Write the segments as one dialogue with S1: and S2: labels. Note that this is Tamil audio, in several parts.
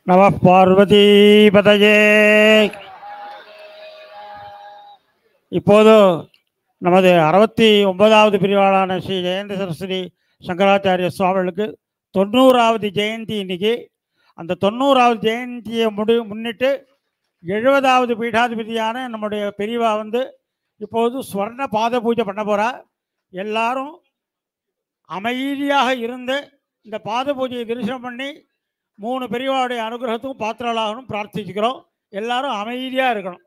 S1: நம பார்வதி பதயே. இப்போது நமது 69வது பிரிவாளான ஸ்ரீ ஜெயந்தி சரஸ்வதி சங்கராச்சாரிய சுவாமிகளுக்கு 90வது ஜெயந்தி இன்னைக்கு. அந்த 90வது ஜெயந்தியை முன்னிட்டு 70வது பீடாதிபதியான நம்முடைய பெரியவா இப்போது ஸ்வர்ண பாத பூஜை பண்ண போகிறா. எல்லாரும் அமைதியாக இருந்து இந்த பாத பூஜையை தரிசனம் பண்ணி 3 பெரியவாவுடைய அனுகிரகத்துக்கும் பாத்திரலாகணும் பிரார்த்திச்சுக்கிறோம். எல்லாரும் அமைதியாக இருக்கணும்.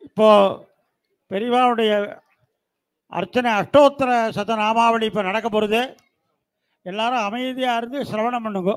S1: இப்போ பெரியவாவுடைய அர்ச்சனை அஷ்டோத்தர சதநாமாவளி இப்போ நடக்க போகிறது. எல்லாரும் அமைதியாக இருந்து சிரவணம் பண்ணுங்க.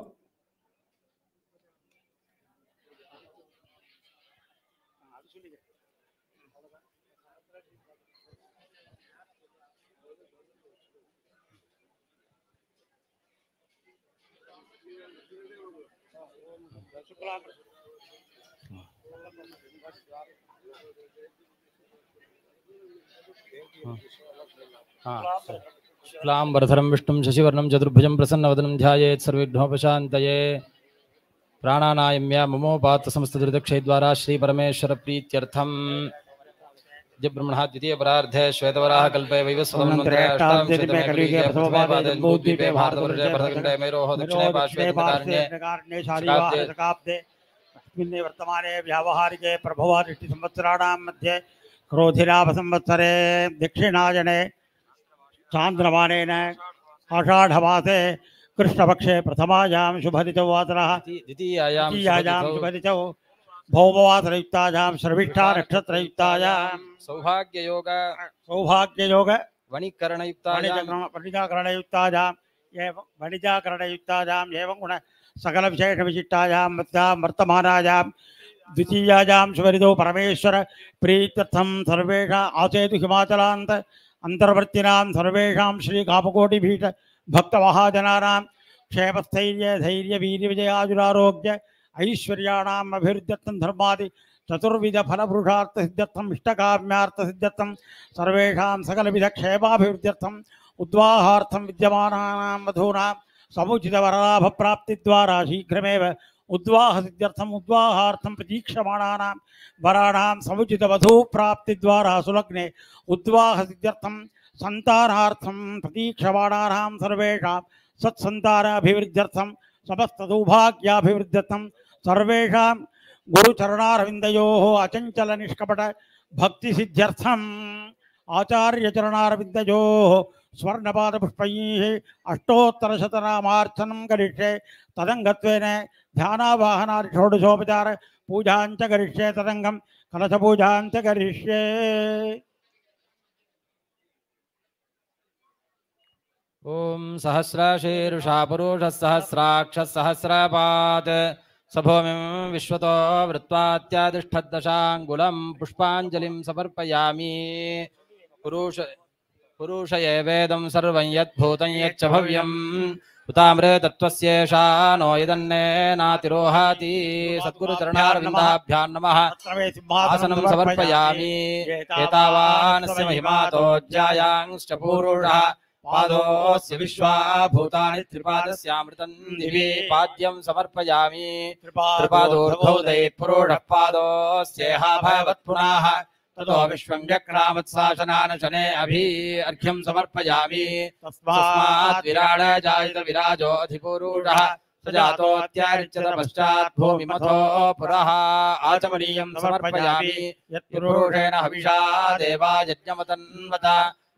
S2: शुक्लांबरधरं विष्णुं शशिवर्णं चतुर्भुजं प्रसन्नवदनं ध्यायेत् सर्वविघ्नोपशान्तये. प्राणानायम्य ममोपात्त समस्तदुरितक्षयद्वारा श्री परमेश्वर प्रीत्यर्थं ब्रह्मणः द्वितीय परार्धे श्वेतवराह कल्पे वैवस्वतमन्वन्तरे अष्टादश शतमे कलियुगे प्रथमपादे जम्बूद्वीपे भारतवर्षे भरतखण्डे मेरोः दक्षिणे पार्श्वे कारण्ये
S1: शालिवाहकाब्दे अस्मिन् वर्तमाने व्यावहारिके प्रभवादिष्टि संवत्सराणां मध्ये क्रोधिलाभ संवत्सरे दक्षिणायने चांद्रमानेन आषाढ़मासे कृष्णपक्षे प्रथमायां शुभदितौ वासरः द्वितीयायां शुभदितौ भौमवासरयुक्तायां श्रविष्ठा नक्षत्रयुक्तायां सौभाग्ययोग वणिजाकरणयुक्तायां एवं गुण सकल विशेष विशिष्टायां वर्तमानायां द्वितीयायां शुभरितौ परमेश्वर प्रीत्यर्थं सर्वेषा आचेतु हिमाचलान्त अंतर्वर्तिनां सर्वेषां श्री कामकोटिपीठ भक्तमहाजनानां क्षेमस्थैर्य धैर्य वीर्य विजयाजुरारोग्य ऐश्वर्याणाम् अभिवृद्ध्यर्थं धर्मादि चतुर्विध फलपुरुषार्थ सिद्ध्यर्थं इष्टकाम्यार्थ सिद्ध्यर्थं सर्वेषां सकलविध क्षेमाभिवृद्ध्यर्थं उद्वाहार्थं विद्यमानानां वधूनां समुचित वरलाभ प्राप्ति द्वारा शीघ्रमेव उद्वाह सिद्ध्यर्थम उद्वाहार्थम प्रतीक्षमाणानां वराणां समुचित वधू प्राप्ति द्वारा सुलग्ने उद्वाह सिद्ध्यर्थम संतानार्थम प्रतीक्षमाणानां सर्वेषां सत्संतानाभिवृद्ध्यर्थम समस्त सौभाग्याभिवृद्ध्यर्थम सर्वेषां गुरुचरणारविन्दयोः अचंचल निष्कपट भक्ति सिद्ध्यर्थम आचार्य चरणारविन्दयोः स्वर्णपाद पुष्पैः अष्टोत्तर शतनामार्चनं करिष्ये तदंगत्वेन ध्यानावाहनादि षोडशोपचार पूजांच करिष्ये तदंगम कलश पूजांच करिष्ये।
S2: ओम सहस्रशीर्षा पुरुषः सहस्राक्षः सहस्रपात् सभूमिं विश्वतो वृत्वात्यादिष्ठद्दशाङ्गुलं पुष्पाञ्जलिं समर्पयामि। पुरुष एवेदं सर्वं यद्भूतं यच्च भव्यम् उतामृतत्वस्येषा नो यदन्नेनातिरोहाति। सद्गुरुचरणारविन्दाभ्यां नमः। आसनं समर्पयामि। एतावानस्य महिमातो ज्यायांश्च पूरुषः पादोस्य विश्वाभूतानि त्रिपादस्यामृतं दिवि पाद्यं समर्पयामि। त्रिपादोर्ध्वौ दैत्पुरुषः पादोस्येहा भवत् पुनः ततो विश्वं व्यक्रामत्साशनान शने अभि अर्घ्यं समर्पयामि। तस्मात् विराड जायत विराजो अधिपुरुषः सजातोऽत्यारिच्यत पश्चात् भूमिमथो पुरः आचमनीयं समर्पयामि। यत्पुरुषेण हविषा देवा यज्ञमतन्वत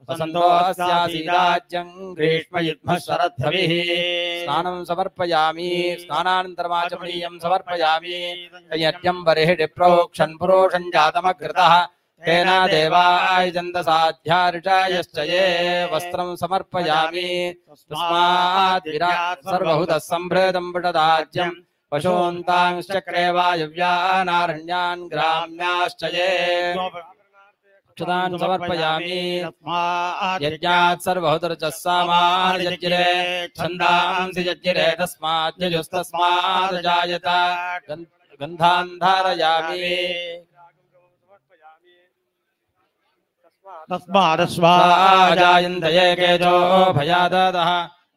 S2: वसन्तोऽस्यासीराज्यं ग्रीष्मयुग्मः शरद्धविः। स्नानं समर्पयामि। स्नानानन्तरमाचमनीयं समर्पयामि। यज्ञं बर्हिः प्रोक्षन् पुरुषं जातमकृतः तेन देवायजन्तसाध्याऋषयश्च ये वस्त्रं समर्पयामि। तस्मात् विराट् सर्वभूतः सम्भृतं पुटदाज्यं पशून्तांश्चक्रे वायव्यानारण्यान् ग्राम्याश्च ये अक्षतान् समर्पयामि
S1: तस्मात्
S2: यज्ञात् सर्वहोतरचः सामान्यज्ञिरे छन्दांसि यज्ञिरे तस्मात् यजुस्तस्मात् जायत गन्धान् धारयामि
S1: तस्मादस्वाजायन्तये
S2: केजो भयादतः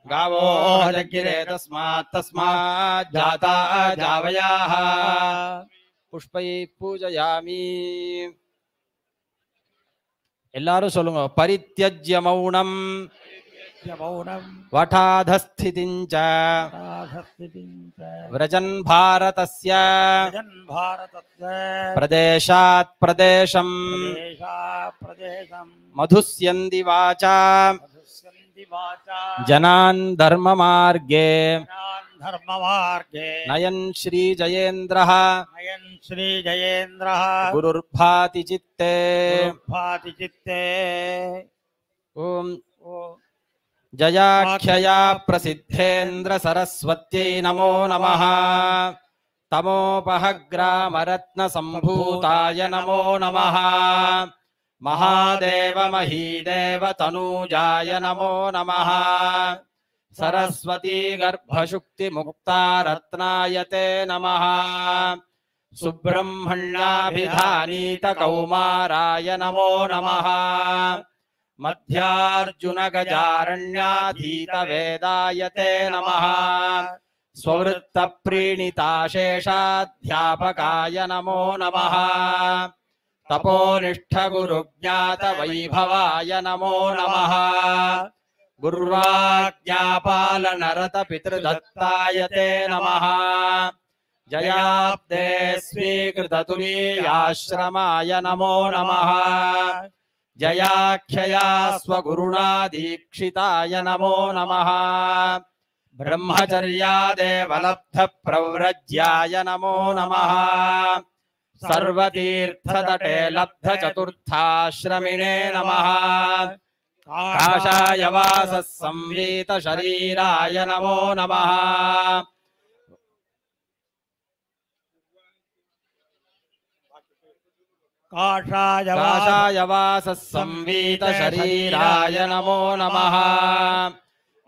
S2: गावो यज्ञिरे तस्मात् जाता जावयाः पुष्पैः पूजयामि எல்லாரும் சொல்லுங்க பரித்யஜ்ய மௌனம் வட்டாதஸ்திதிஞ்ச व्रजन् भारतस्य प्रदेशात् प्रदेशम् मधुस्यन्ति वाचा जनान् धर्ममार्गे नयन् श्रीजयेन्द्रः गुरुर्भाति चित्ते ओम जयाख्यया प्रसिद्धेन्द्र सरस्वत्यै नमो नमः तमोपहग्रामरत्न संभूताय नमो नमः महादेव महीदेव तनूजाय नमो नमः सरस्वती गर्भशुक्ति मुक्ता रत्नायते नमः सुब्रह्मण्याभिधानीत कौमाराय नमो नमः मध्यार्जुन गजारण्याधीत वेदायते नमः स्ववृत्त प्रीणिताशेषाध्यापकाय नमो नमः तपोनिष्ठ गुरुज्ञात वैभवाय नमो नमः गुर्वाज्ञापालनरत पितृदत्तायते नमः जयाब्दे स्वीकृततुलीयाश्रमाय नमो नमः जयाख्यया स्वगुरुणा दीक्षिताय नमो नमः ब्रह्मचर्यादेवलब्ध प्रव्रज्याय नमो नमः सर्वतीर्थतटे लब्ध चतुर्थाश्रमिणे नमः काषाय वासः संवीत शरीराय नमो नमः काषाय वासः संवीत शरीराय नमो नमः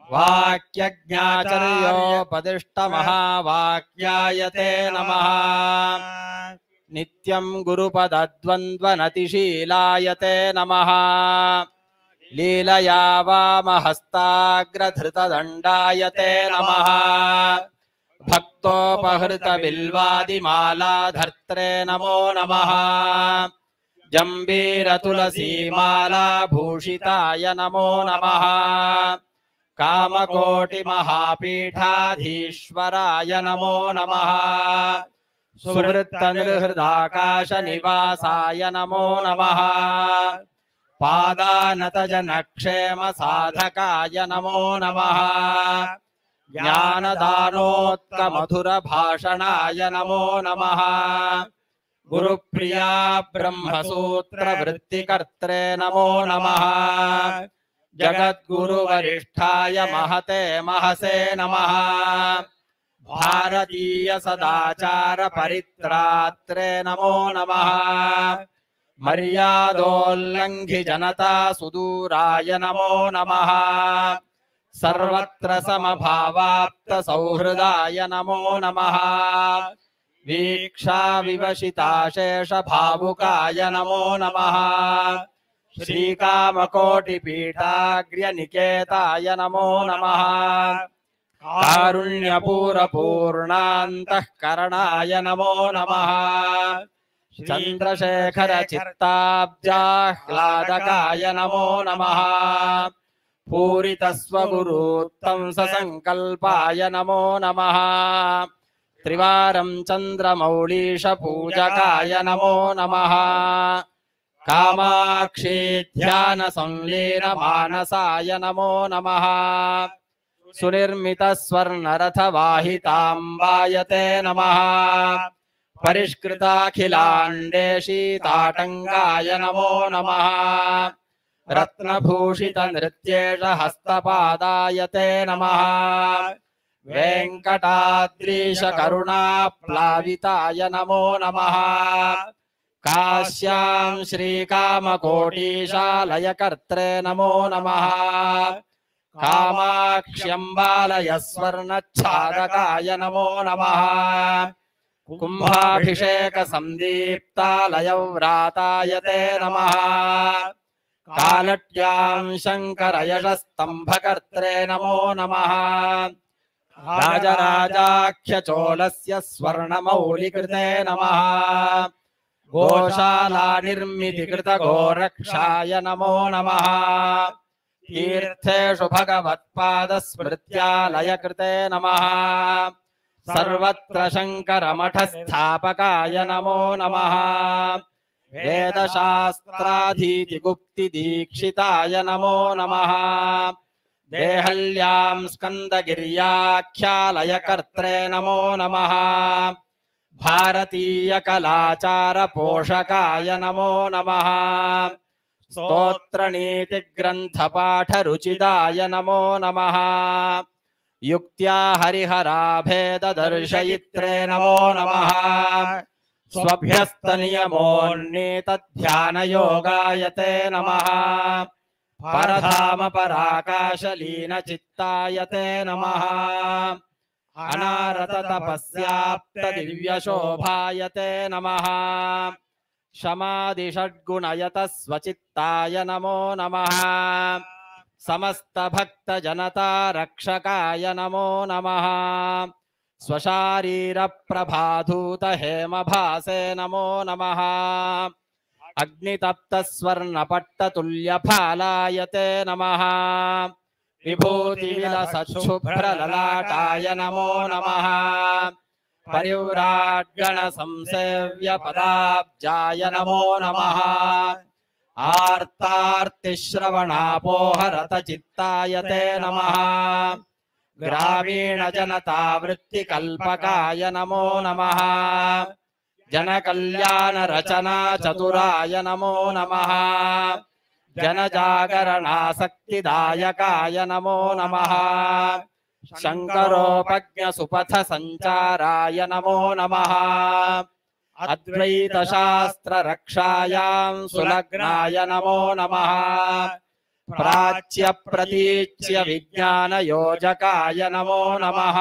S2: वाक्यज्ञाचर्योपदिष्ट महावाक्यायते नमः नित्यं गुरुपदद्वन्द्वनतिशीलायते नमः लीलया वामहस्ताग्रधृतदण्डायते नमः भक्तोपहृतबिल्वादिमालाधर्त्रे नमो नमः जम्बीरतुलसीमाला भूषिताय नमो नमः कामकोटिमहापीठाधीश्वराय नमो नमः सुवृत्तनिर्हृदाकाशनिवासाय नमो नमः पादानतजनक्षेमसाधकाय नमो नमः ज्ञानदानोत्कमधुरभाषणाय नमो नमः गुरुप्रिया ब्रह्मसूत्रवृत्तिकर्त्रे नमो नमः जगद्गुरुवरिष्ठाय महते महसे नमः भारतीय सदाचार परित्रात्रे नमो नमः मर्यादोल्लङ्घि जनता सुदूराय नमो नमः सर्वत्र समभावाप्त सौहृदाय नमो नमः वीक्षा विवशिताशेष भावुकाय नमो नमः श्रीकामकोटिपीठाग्र्यनिकेताय नमो नमः कारुण्यपूरपूर्णान्तःकरणाय नमो नमः चन्द्रशेखर चित्ताब्जाह्लादकाय नमो नमः पूरितस्वगुरुत्तं ससङ्कल्पाय नमो नमः त्रिवारं चन्द्रमौळीश पूजकाय नमो नमः कामाक्षी ध्यान संलीन मानसाय नमो नमः सुनिर्मित स्वर्णरथ वाहिताम्बायते नमः परिष्कृताखिलाण्डेशीताटङ्गाय नमो नमः रत्नभूषित नृत्येश हस्तपादायते नमः वेङ्कटाद्रीश करुणा प्लाविताय नमो नमः काश्यां श्रीकामकोटीशालयकर्त्रे नमो नमः कामाक्ष्यं बालय स्वर्णच्छादकाय नमो नमः कुम्भाभिषेकसन्दीप्तालयव्राताय ते नमः कालट्यां शङ्करयशस्तम्भकर्त्रे नमो नमः राजराजाख्यचोलस्य स्वर्णमौलिकृते नमः गोशालानिर्मितिकृतगोरक्षाय नमो नमः तीर्थेषु भगवत्पादस्मृत्यालयकृते नमः सर्वत्र शङ्करमठस्थापकाय नमो नमः वेदशास्त्राधीतिगुप्तिदीक्षिताय नमो नमः देहल्यां स्कन्दगिर्याख्यालयकर्त्रे नमो नमः भारतीयकलाचारपोषकाय नमो नमः स्तोत्रनीतिग्रन्थपाठरुचिदाय नमो नमः युक्त्या हरिहराभेददर्शयित्रे नमो नमः स्वभ्यस्तनियमोन्नीतध्यानयोगाय ते नमः परधाम पराकाशलीनचित्ताय ते नमः अनारततपस्याप्तदिव्यशोभाय ते नमः शमादिषड्गुणयतः स्वचित्ताय नमो नमः समस्तभक्तजनता रक्षकाय नमो नमः स्वशारीरप्रभाधूत हेमभासे नमो नमः अग्नितप्तस्वर्णपट्टतुल्यफालाय ते नमः विभूतिविलसच्छुभ्रललाटाय नमो नमः परिव्राट्गणसंसेव्यपदाब्जाय नमो नमः आर्तार्तिश्रवणापोहरतचित्ताय ते नमः ग्रामीणजनतावृत्तिकल्पकाय नमो नमः जनकल्याणरचनाचतुराय नमो नमः जनजागरणासक्तिदायकाय नमो नमः शङ्करोपज्ञसुपथसञ्चाराय नमो नमः अद्वैतशास्त्ररक्षायां सुलग्नाय नमो नमः प्राच्यप्रतीच्य विज्ञानयोजकाय नमो नमः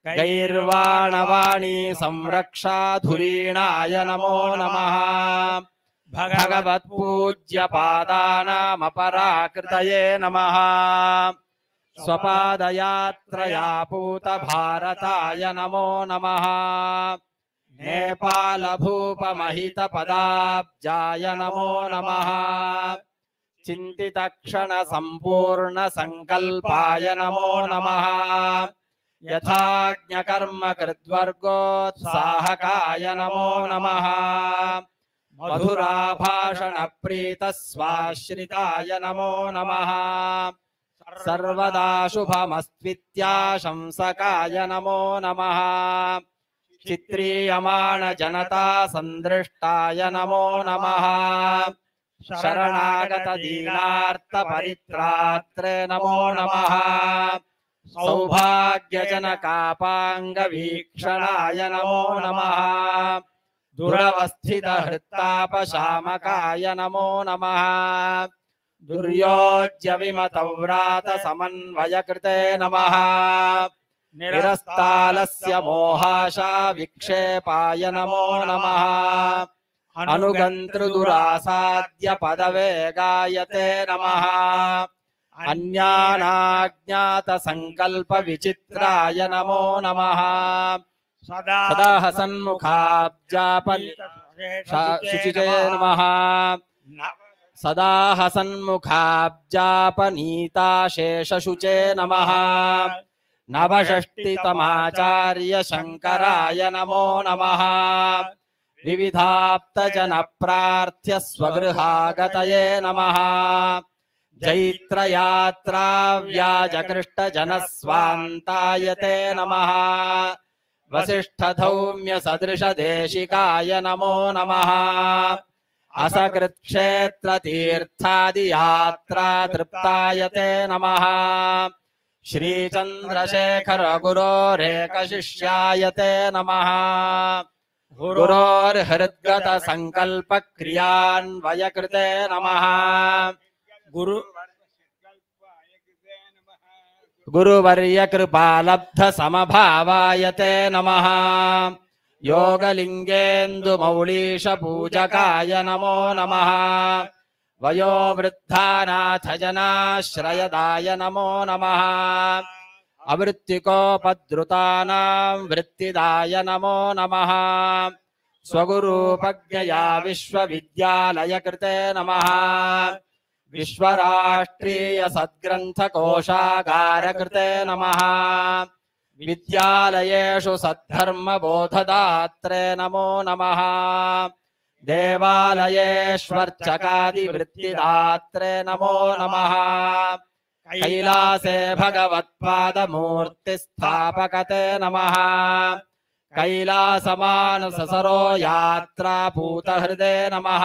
S2: गैर्वाणवाणी संरक्षाधुरीणाय नमो नमः भगवत्पूज्यपादानामपराकृतये नमः स्वपादयात्रया पूतभारताय नमो नमः नेपालभूपमहितपदाब्जाय नमो नमः चिन्तितक्षणसम्पूर्णसङ्कल्पाय नमो नमः यथाज्ञकर्मकृद्वर्गोत्साहकाय नमो नमः मधुराभाषणप्रीतस्वाश्रिताय नमो नमः सर्वदा शुभमस्त्वित्याशंसकाय नमो नमः चित्रीयमाणजनता सन्दृष्टाय नमो नमः शरणागतदीनार्तपरित्रात्रे नमो नमः सौभाग्यजनकापाङ्गवीक्षणाय नमो नमः दुरवस्थितहृत्तापशामकाय नमो नमः दुर्योज्यविमतव्रातसमन्वयकृते नमः निरस्तालस्य मोहाशा विक्षेपाय नमो नमः अनुगन्तृदुरासाद्य पदवेगाय ते नमः अन्यानाज्ञातसङ्कल्पविचित्राय नमो नमः सदा हसन्मुखाब्जापनिशुचिते नमः सदा हसन्मुखाब्जापनीताशेषशुचे नमः नवषष्टितमाचार्य शङ्कराय नमो नमः विविधाप्तजनप्रार्थ्य स्वगृहागतये नमः जैत्रयात्राव्याजकृष्टजनस्वान्ताय ते नमः वसिष्ठधौम्यसदृशदेशिकाय नमो नमः असकृत्क्षेत्रतीर्थादियात्रा तृप्ताय नमः श्रीचन्द्रशेखर गुरोरेकशिष्याय ते नमः गुरोर्हृद्गत संकल्प क्रियान्वयकृते नमः
S1: गुरु
S2: गुरुवर्य कृपालब्ध समभावाय ते नमः योगलिंगेन्दु मौलीश पूजकाय नमो नमः वयोवृद्धानाथ जनाश्रयदाय नमो नमः अवृत्तिकोपद्रुतानां वृत्तिदाय नमो नमः स्वगुरूपज्ञया विश्वविद्यालय कृते नमः विश्वराष्ट्रीय सद्ग्रंथ कोशागार कृते नमः विद्यालयेषु सद्धर्म बोधदात्रे नमो नमः देवालयेष्वर्चकादि वृत्तिदात्रे नमो नमः कैलासे भगवत्पादमूर्तिस्थापकते नमः कैलासमानससरो यात्रा पूतहृदे नमः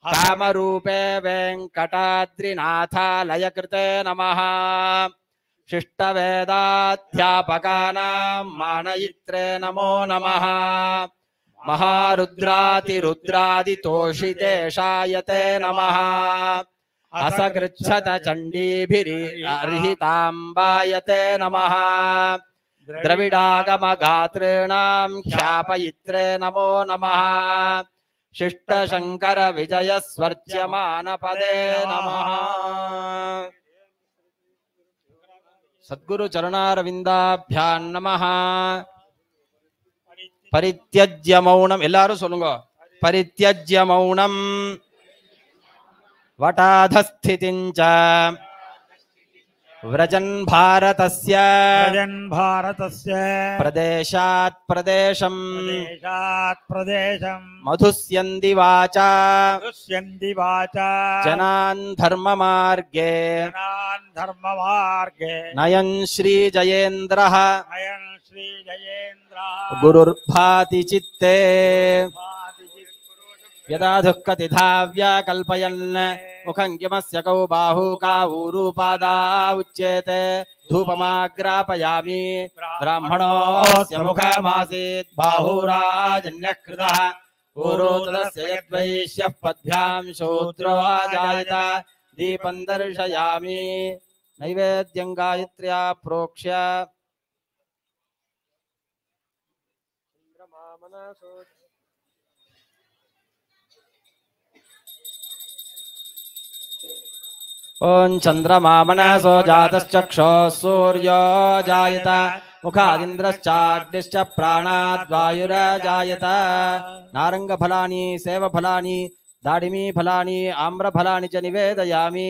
S2: कामरूपे वेङ्कटाद्रिनाथालय कृते नमः शिष्टवेदाध्यापकानां मानयित्रे नमो नमः महारुद्रातिरुद्रादितोषितेशाय ते नमः असकृच्छत चण्डीभिरर्हिताम्बाय ते नमः द्रविडागमगातॄणां ख्यापयित्रे नमो नमः शिष्टशंकर विजयस्वर्च्यमानपदे नमः सद्गुरु चरणारविंदाभ्यां नमः परित्यज्य मौनम எல்லாரும் சொல்லுங்க परित्यज्य मौनम वटाधस्थितिञ्च व्रजन् भारतस्य प्रदेशात् प्रदेशं मधुस्यन्ति वाचा जनान् धर्ममार्गे नयन् श्रीजयेन्द्रः गुरुर्भाति चित्ते यदा दुःखतिधाव्या कल्पयन् मुखं किमस्य कौ बाहू कावूरूपादा उच्येते धूपमाग्रापयामि ब्राह्मणोऽस्य मुखमासीत् बाहुराजन्यः कृतः पूर्वोत्तरस्य यद्वैश्यः पद्भ्यां शूद्रो अजायत दीपं दर्शयामि नैवेद्यं गायत्र्या प्रोक्ष्य ओं चंद्रमा मनसो जातश्चक्षुः सूर्यो जायत मुखादिन्द्रश्चाग्निश्च प्राणाद्वायुरजायत नारंगफलानि सेवफलानि दाडिमीफलानि आम्रफलानि च निवेदयामि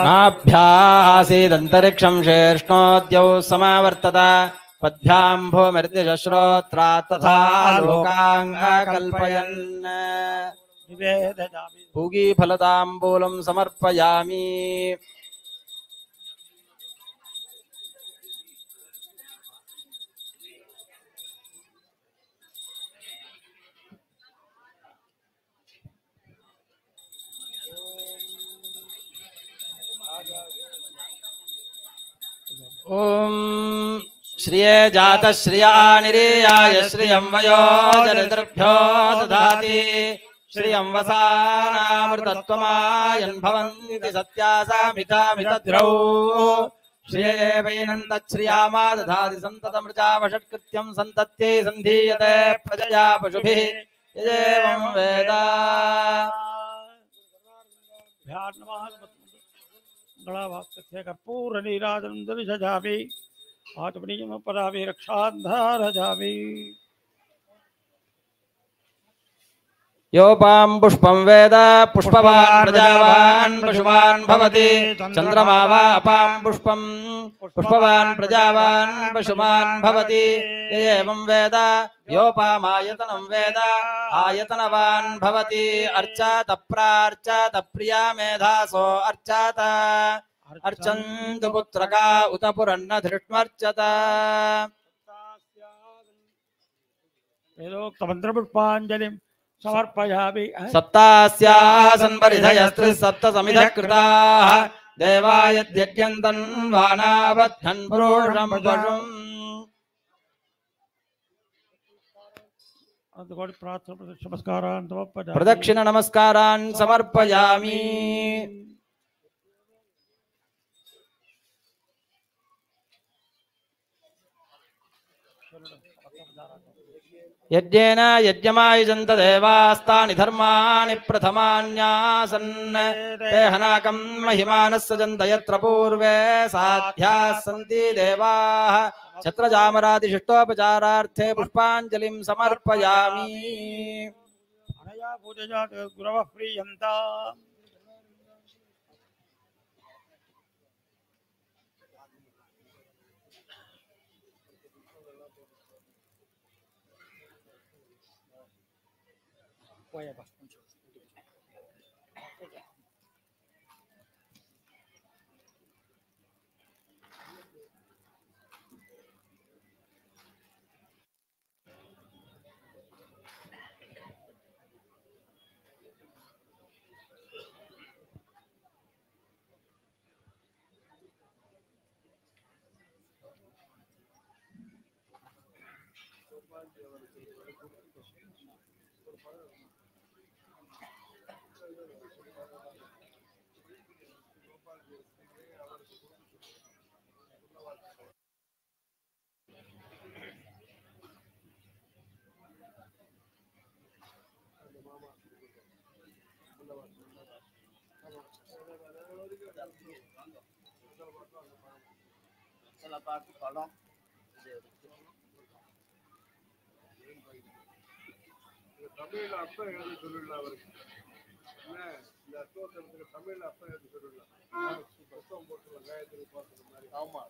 S2: नाभ्यासीदन्तरिक्षं शेष्णोद्यौ समावर्तत पद्भ्यां भूमिर्दिशश्रोत्रात् तथा लोकाङ्गकल्पयन् पूगीफलताम्बूलं समर्पयामि ओम श्रिये जात श्रिया निरेयाय श्रियं वयो जलदर्भ्यो ददाति श्रियं वसानामृतत्वमायन् भवन्ति सत्यासामितामितद्रौ श्रिये वैनन्दश्रियामा दधाति सन्ततमृचावषट्कृत्यं सन्तत्यै सन्धीयते प्रजया पशुभिः यदेवं वेद
S1: कर्पूर नीराजन दर्शयामि आत्मनियम पदामि रक्षाधारयामि
S2: योपां पुष्पं वेद पुष्पवान् प्रजावान् पशुमान् भवति चन्द्रमा वा अपां पुष्पं पुष्पवान् प्रजावान् पशुमान् भवति य एवं वेद योपामायतनं वेद आयतनवान् भवति अर्चात प्रार्चात प्रिया मेधासो अर्चात अर्चन्तु पुत्रका उत पुरन्न धृष्मर्चत
S1: वेदोक्तमन्त्रपुष्पाञ्जलिं समर्पयामि।
S2: सप्तास्याः संवरिधयस्त्रिः सप्त समिधः कृताः देवायद्यज्ञं तन्वानावद्धन् पुरुषं पशुम्
S1: అందుకోటి ప్రార్థన నమస్కారాన్ సమర్పయామి।
S2: प्रदक्षिण नमस्कारान् समर्पयामि। यज्ञेन यज्ञमायुजन्त देवास्तानि धर्माणि प्रथमान्यासन् ते हनाकं महिमानः सजन्त यत्र पूर्वे साध्याः सन्ति देवाः छत्रजामरादिशिष्टोपचारार्थे पुष्पाञ्जलिं समर्पयामि।
S1: अनया पूजया गुरवः प्रीयन्ताम्।
S3: தமிழ்ல அர்த்தம் எழுதி சொல்லிடலாம் அவருக்கு என்ன இந்த அர்த்தத்தை தமிழ்ல அர்த்தம் எழுதி சொல்லிடலாம் புத்தகம் போட்டுருலாம் காயத்ரி பார்க்குற மாதிரி ஆமா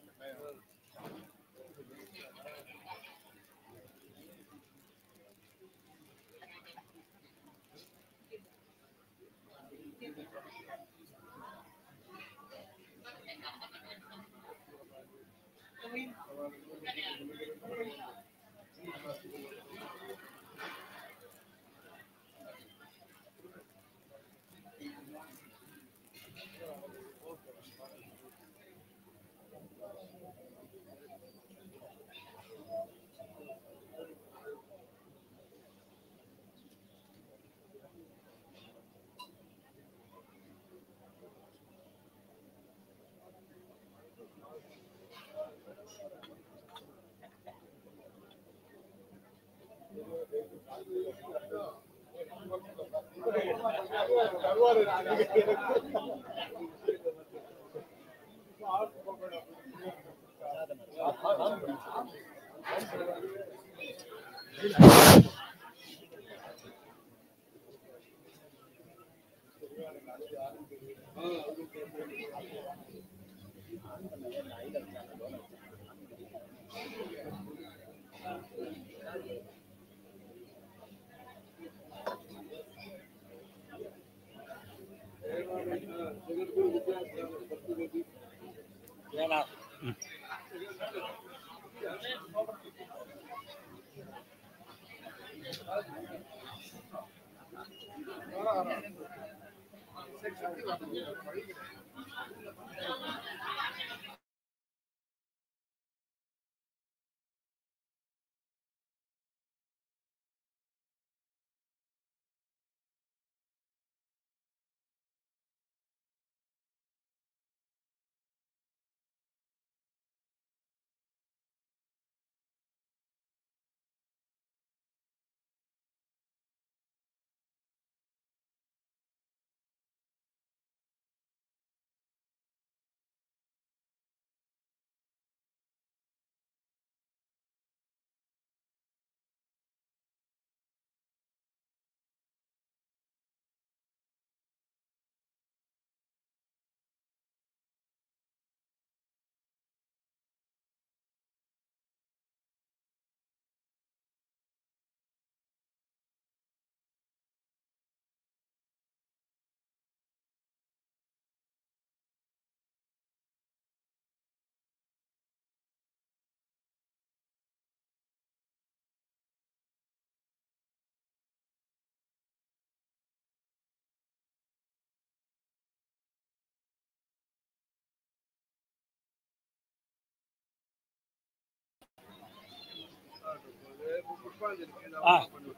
S3: पुष्पांजलि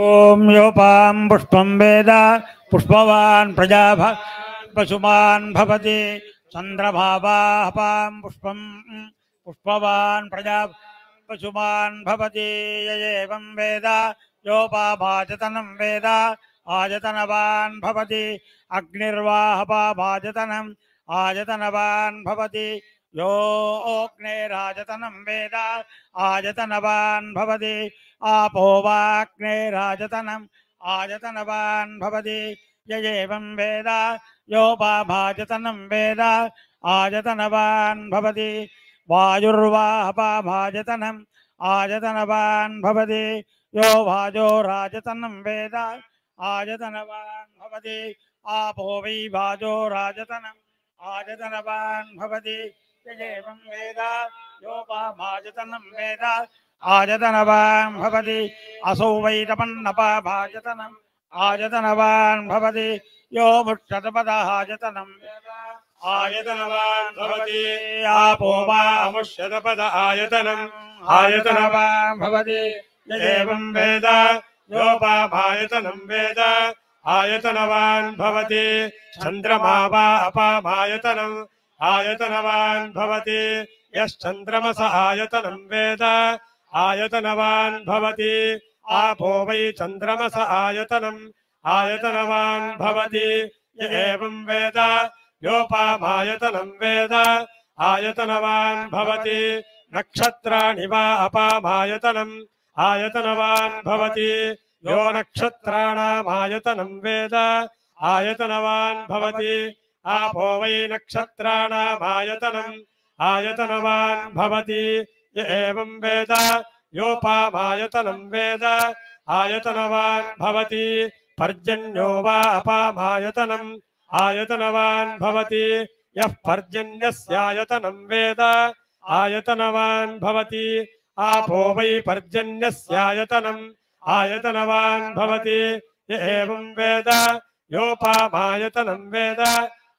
S1: ओम योपाम पुष्पम वेद पुष्पवान प्रजा पशुमान् भवति चंद्रभावापाम पुष्पम पुष्पवान प्रजा पशुमान् भवति एवं वेद योपाभाजतनं वेद आयतनवान् भवति अग्निर्वाहपाभाजतनं आयतनवान् भवति यो अग्नेराजतनं वेद आयतनवान् भवति आपो वाग्नेराजतनम् आयतनवान् भवति य एवं वेद योपाभाजतनं वेद आयतनवान् भवति वायुर्वाहपाभाजतनम् आयतनवान् भवति यो वाजोराजतनं वेद आयतनवान् भवति आपो वै वाजोराजतनम् आयतनवान् भवति य एवं वेद योपाभाजतनं वेद आयतनवान् भवति असौ वै तपन्नपाभाजतनम् आयतनवान् भवति यो मुष्टपदायतनं
S3: आयतनवान् भवति आपो वा मुष्यदपद आयतनम् आयतनवान्
S1: भवति
S3: एवं वेद योपाभायतनं वेद आयतनवान् भवति चन्द्रमा वा अपाभायतनम् आयतनवान् भवति यश्चन्द्रमस आयतनं वेद आयतनवान् भवति आपो वै चन्द्रमस आयतनम् आयतनवान् भवति य एवं वेद योपाभायतनं वेद आयतनवान् भवति नक्षत्राणि वा अपाभायतनम् आयतनवान् भवति यो नक्षत्राणामायतनं वेद आयतनवान् भवति आपो वै नक्षत्राणामायतनम् आयतनवान् भवति य एवं वेद योपाभायतनं वेद आयतनवान् भवति पर्जन्यो वा अपाभायतनम् आयतनवान् भवति यः पर्जन्यस्यायतनं वेद आयतनवान् भवति आपो वै पर्जन्यस्यायतनम् आयतनवान् भवति य एवं वेद योपाभायतनं वेद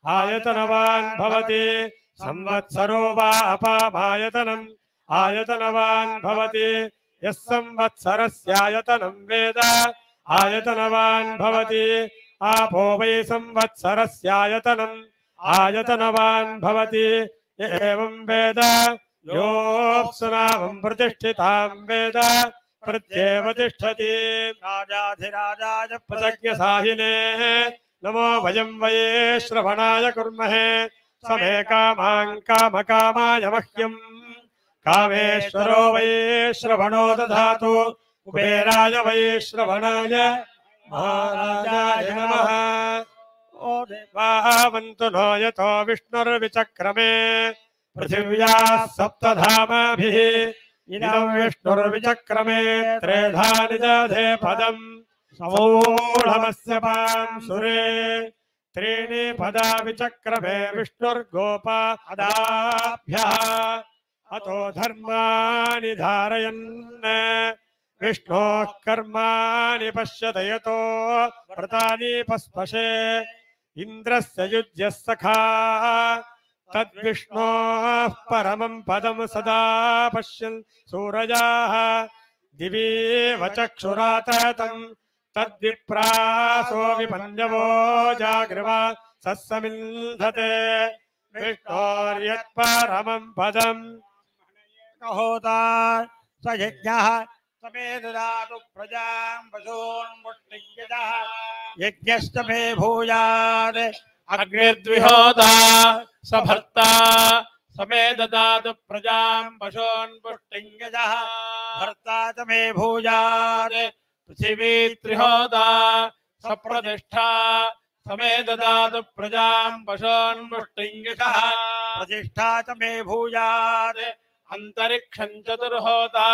S3: आयतनवान् भवति संवत्सरो वा अपाभायतनम् आयतनवान् भवति यः संवत्सरस्यायतनं वेद आयतनवान् भवति आपो वै संवत्सरस्यायतनम् आयतनवान् भवति य एवं वेद योऽप्सुनामं प्रतिष्ठितां वेद प्रत्येव तिष्ठति
S1: राजाधिराजाय
S3: प्रसज्ञसाहिने नमो वयं वै श्रवणाय कुर्महे समे कामां कामकामाय मह्यम् कामेश्वरो वै श्रवणो दधातु कुबेराय वै श्रवणाय महाराजाय नमः ओ देवावन्तु नो यतो विष्णुर्विचक्रमे पृथिव्याः सप्तधामाभिः इदं विष्णुर्विचक्रमे त्रेधा निदधे पदम् समूढमस्य पांसुरे त्रीणि पदा विचक्रमे विष्णुर्गोपादाभ्यः अतो धर्माणि धारयन् विष्णोः कर्माणि पश्यत यतो व्रतानि पस्पशे इन्द्रस्य युज्यः सखा तद्विष्णोः परमं पदं सदा पश्यन् सूरजाः दिवीव चक्षुराततं तद्विप्रासो विपन्यवो जागृवा सत्समिन्धते विष्णोर्यत्परमं पदम्
S1: होता स यज्ञः समे ददातु प्रजां पशून् मुष्टिञ्जतः यज्ञश्च मे भूयात्
S4: अग्निर्द्विहोता स भर्ता समे ददातु प्रजां पशून् पुष्टिञ्जतः
S1: भर्ता च मे भूयात्
S4: पृथिवी त्रिहोता स प्रतिष्ठा समे ददातु प्रजां पशून् पुष्टिञ्जतः
S1: प्रतिष्ठा च मे भूयात्
S4: अंतरिक्षं चतुर्होता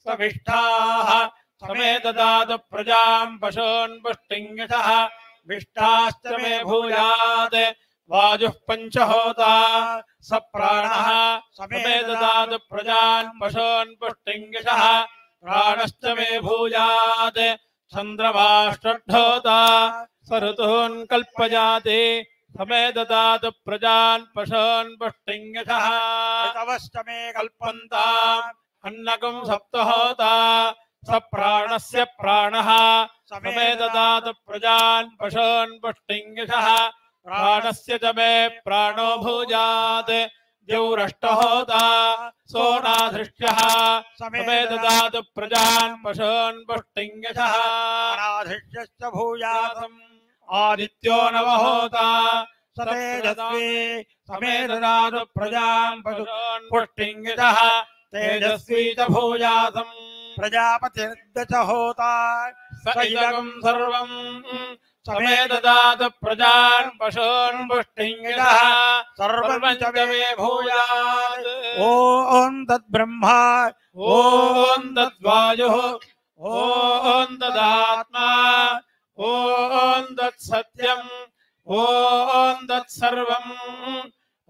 S4: स विष्ठाः समे ददातु प्रजां पशून् पुष्टिञ्जतः विष्ठाश्च मे भूयात् वायुः पञ्चहोता स प्राणः समे ददातु प्रजान् पशून् पुष्टिञ्जतः प्राणश्च मे भूयात् चन्द्रमाष्टोता स ऋतून् कल्पयाति समे ददातु प्रजान् पशून् पुष्टिञ्जतः
S1: ऋतवश्च मे
S4: कल्पन्ताम् अन्नकं सप्तहोता स प्राणस्य प्राणः समे ददातु प्रजान् पशून् पुष्टिं यशः प्राणस्य च मे प्राणो भूयात् द्यौरष्टहोता सोनाधृष्यः समे ददातु प्रजान् पशून् पुष्टिं यशः
S1: अनाधिष्यश्च भूयात्
S4: आदित्यो नवहोता
S1: सतेजस्वी समे ददातु प्रजान् पशून् पुष्टिं यशः
S4: तेजस्वी च भूयासम्
S1: प्रजापतिर्दश होता
S4: स इदगं सर्वं समे ददातु प्रजान् पशून् पुष्टिं यशः सर्वं च मे भूयात्
S1: ॐ तद्ब्रह्मा
S4: ॐ तद्वायुः ॐ तदात्मा ॐ तत्सत्यम् ॐ तत्सर्वम्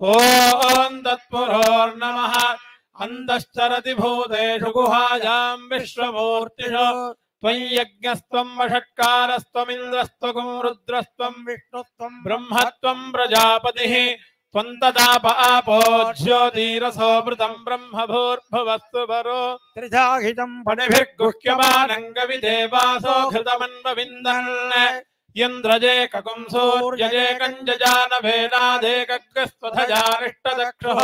S4: ॐ तत्पुरोर्नमः अन्तश्चरति भूतेषु गुहायां विश्वमूर्तिषु त्वं यज्ञस्त्वं वषट्कारस्त्वमिन्द्रस्त्वं रुद्रस्त्वं
S1: विष्णुत्वं
S4: ब्रह्मत्वं प्रजापतिः त्वं तदाप आपो ज्योतिरसोऽमृतं ब्रह्म भूर्भुवस्सु वरो
S1: त्रिजाहितं
S4: पणिभिर्गुह्यमानं कविदेवासो घृतमन्वविन्दन् इन्द्रजे ककुं सूर्यजे कञ्जजानभेनादेकग्रस्वधजानिष्टदक्षुः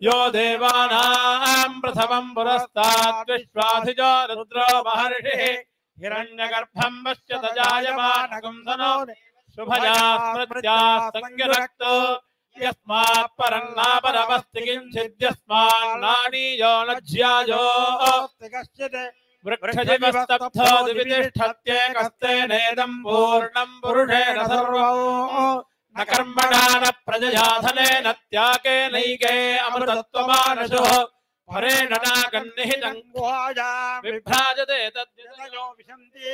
S4: यो देवानां प्रथमं पुरस्तात् विश्वाधिजो रुद्रो महर्षिः हिरण्यगर्भं पश्यत जायमानकं तनो शुभजा स्मृत्यास्तङ्गिरक्तो यस्मात् परं नापरमस्ति किञ्चिद्यस्मान्नानीयो न ज्यायो वृक्षजिवस्तब्धो दिवितिष्ठत्येकस्तेनेदं पूर्णं पुरुषेण सर्वम् न कर्मणा न प्रजया धनेन त्यागेनैके अमृतत्वमानशुः परेण नागन्निहितं विभ्राजते तद्विषयो विशन्ति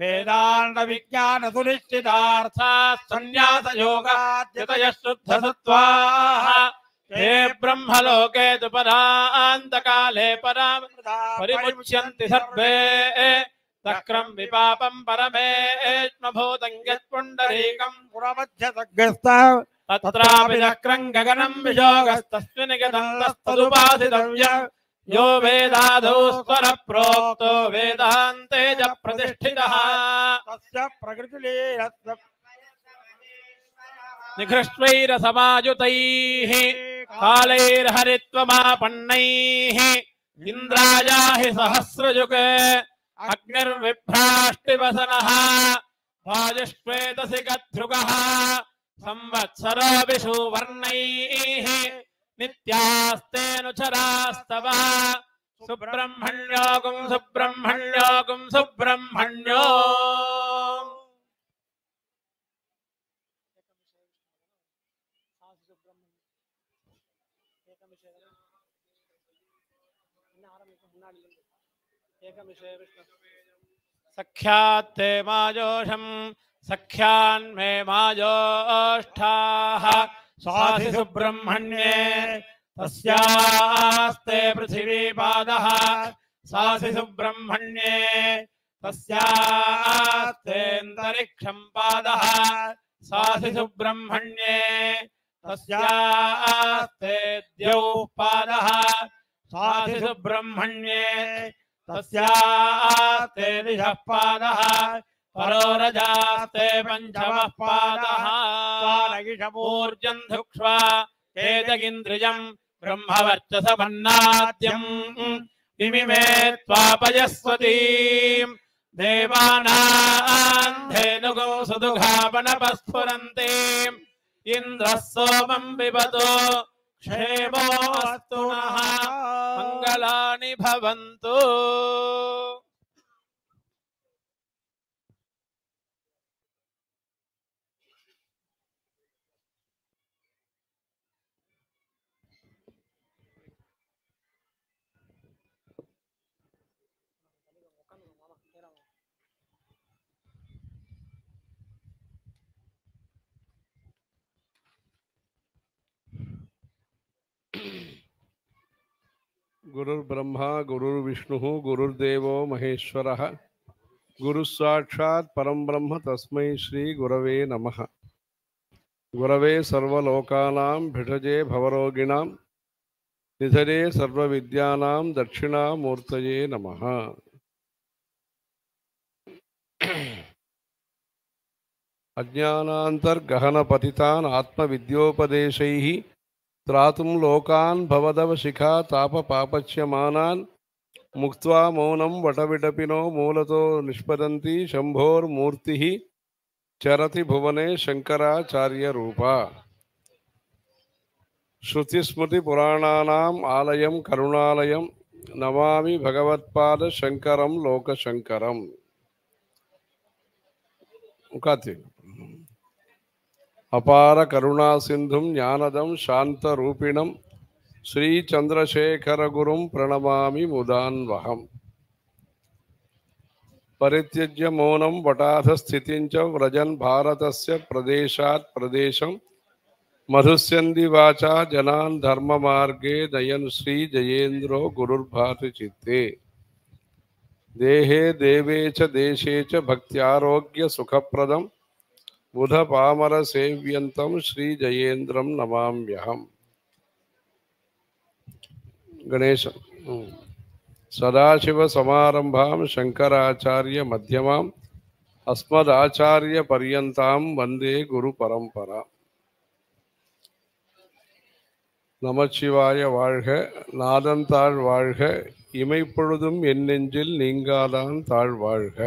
S4: वेदान्तविज्ञानसुनिश्चितार्थाः सन्न्यासयोगाद्यतयः शुद्धसत्त्वाः ते ब्रह्मलोके तु परान्तकाले परां परिमुच्यन्ति सर्वे तक्रं विपापं परमेष्मभूतं यत्पुण्डरीकं
S1: पुरमध्यसग्रस्तः
S4: तत्रापि चक्रं गगनं विशोगस्तस्मिन् गतं तस्तदुपासितव्यः यो वेदादौ स्वरप्रोक्तो वेदान्ते च प्रतिष्ठितः
S1: तस्य प्रकृतिलीलस्य
S4: निघृष्टैरसमायुतैः कालैर्हरित्वमापन्नैः इन्द्रायाहि सहस्रयुगे अग्निर्विभ्राष्टिवसनः वायुष्वेतसि गद्धृगः संवत्सरो विषुवर्णैः नित्यास्तेऽनुचरास्तव सुब्रह्मण्योऽगुं सुब्रह्मण्योऽगुं सुब्रह्मण्यो सख्यात्ते माजोषं सख्यान्मे माजोष्ठाः स्वाधि सुब्रह्मण्ये तस्यास्ते पृथिवीपादः सासि सुब्रह्मण्ये तस्यास्तेऽन्तरिक्षं पादः सासि सुब्रह्मण्ये तस्यास्ते द्यौः पादः सासि सुब्रह्मण्ये तस्यास्ते दिशः पादः परोरजास्ते पंचमः पादः ऊर्जन्धुक्ष्वा एतगिन्द्रियं ब्रह्मवर्चसमन्नाद्यम् इमिमे त्वापयस्वतीम् देवानां धेनुगो सुदुघापनपस्फुरन्तीम् इन्द्रः सोमं पिबतो क्षेमोऽस्तु नः मङ्गलानि भवन्तु
S3: गुरुर्ब्रह्मा गुरुर्विष्णुः गुरुर्देवो महेश्वरः गुरुस्साक्षात् परं ब्रह्म तस्मै श्री गुरवे नमः। गुरवे सर्वलोकानां भिषजे भवरोगिणां நிதரே சர்வ வித்யானாம் தட்சிணாமூர்த்தயே நமஹ. அஜ்ஞானாந்தர்கஹனபதிதான் ஆத்மவித்யோபதேசைः த்ராதும் லோகான் பவதவ சிகா தாப பாபச்யமானான் முக்த்வா மௌனம் வடவிடபினோ மூலதோ நிஷ்பதந்தி சம்போர் மூர்த்திः சரதி புவனே சங்கராச்சாரிய ரூபா. ஸ்ருதிஸ்மிருதி புராணானாம் ஆலயம் கருணாலயம் நமாமி பகவத்பாத சங்கரம் லோகசங்கரம். அபார கருணா சிந்தும் ஞானதம் சாந்த ரூபிணம் ஸ்ரீ சந்திரசேகரகுரும் பிரணமாமி முதான்வகம். பரித்யஜ்ய மௌனம் வடாத ஸ்திதிஞ்ச व्रजन् भारतस्य प्रदेशात् प्रदेशं मधुस्यन्ति वाचा जनान् धर्ममार्गे नयन् श्री जयेन्द्रो गुरुर्भाति चित्ते. देहे देवे च देशे च भक्त्यारोग्य सुखप्रदं बुध पामर सेव्यन्तं श्री जयेन्द्रं नमाम्यहम्. गणेश सदाशिव समारंभां शंकराचार्य मध्यमाम् अस्मदाचार्य पर्यन्तां वन्दे गुरु परंपरा. நமச்சிவாய வாழ்க, நாதன் தாழ் வாழ்க, இமைப்பொழுதும் என் நெஞ்சில் நீங்காதான் தாழ் வாழ்க.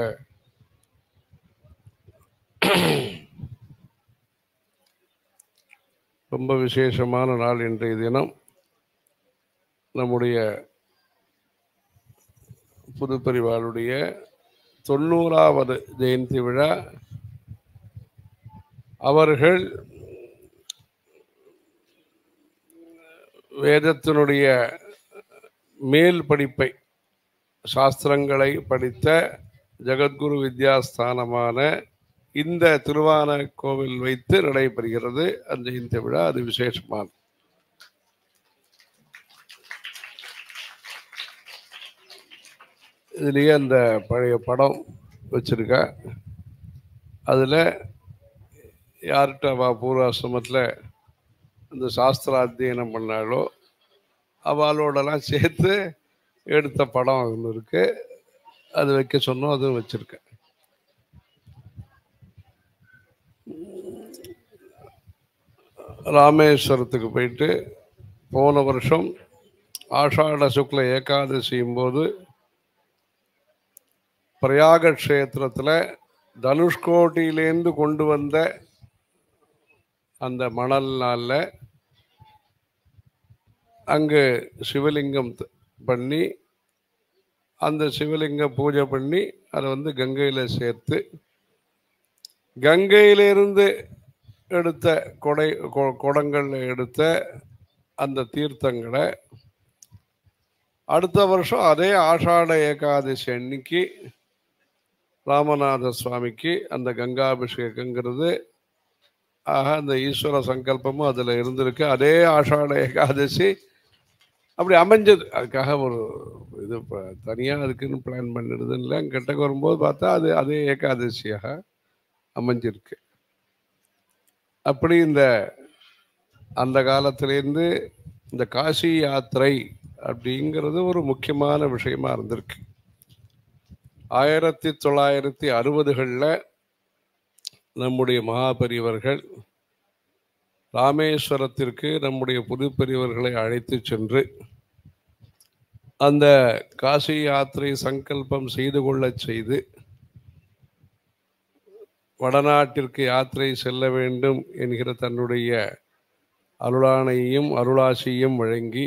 S3: ரொம்ப விசேஷமான நாள் இன்றைய தினம். நம்முடைய புதுப்பரிவாளுடைய 90வது ஜெயந்தி விழா. அவர்கள் வேதத்தினுடைய மேல் படிப்பை, சாஸ்திரங்களை படித்த ஜகத்குரு வித்யாஸ்தானமான இந்த திருவானக்கோவில் வைத்து நடைபெறுகிறது அந்த ஜெயந்தி விழா. அது விசேஷமான. இதுலேயே அந்த பழைய படம் வச்சிருக்க. அதில் யார்கிட்ட பூர்வாசிரமத்தில் இந்த சாஸ்திர அத்தியனம் பண்ணாலோ அவளோடலாம் சேர்த்து எடுத்த படம் ஒன்று இருக்கு. அது வைக்க சொன்னோம், அதுவும் வச்சிருக்கேன். ராமேஸ்வரத்துக்கு போயிட்டு போன வருஷம் ஆஷாட சுக்ல ஏகாதசியும் போது பிரயாக க்ஷேத்திரத்தில் தனுஷ்கோட்டியிலேருந்து கொண்டு வந்த அந்த மணல் நாளில் அங்கு சிவலிங்கம் பண்ணி அந்த சிவலிங்க பூஜை பண்ணி அதை கங்கையில் சேர்த்து கங்கையிலிருந்து எடுத்த குடங்களில் எடுத்த அந்த தீர்த்தங்களை அடுத்த வருஷம் அதே ஆஷாட ஏகாதசி அன்னைக்கு ராமநாத சுவாமிக்கு அந்த கங்காபிஷேகங்கிறது ஆக அந்த ஈஸ்வர சங்கல்பமும் அதில் இருந்திருக்கு. அதே ஆஷாட ஏகாதசி அப்படி அமைஞ்சது. அதுக்காக ஒரு இது தனியாக அதுக்குன்னு பிளான் பண்ணிடுது இல்லை. கிட்டக்க வரும்போது பார்த்தா அது அதே ஏகாதசியாக அமைஞ்சிருக்கு. அப்படி அந்த காலத்திலேருந்து இந்த காசி யாத்திரை அப்படிங்கிறது ஒரு முக்கியமான விஷயமா இருந்திருக்கு. 1960களில் நம்முடைய மகாபெரியவர்கள் ராமேஸ்வரத்திற்கு நம்முடைய புதுப்பெரியவர்களை அழைத்து சென்று அந்த காசி யாத்திரை சங்கல்பம் செய்து கொள்ளச் செய்து வடநாட்டிற்கு யாத்திரை செல்ல வேண்டும் என்கிற தன்னுடைய அருளானையும் அருளாசியும் வழங்கி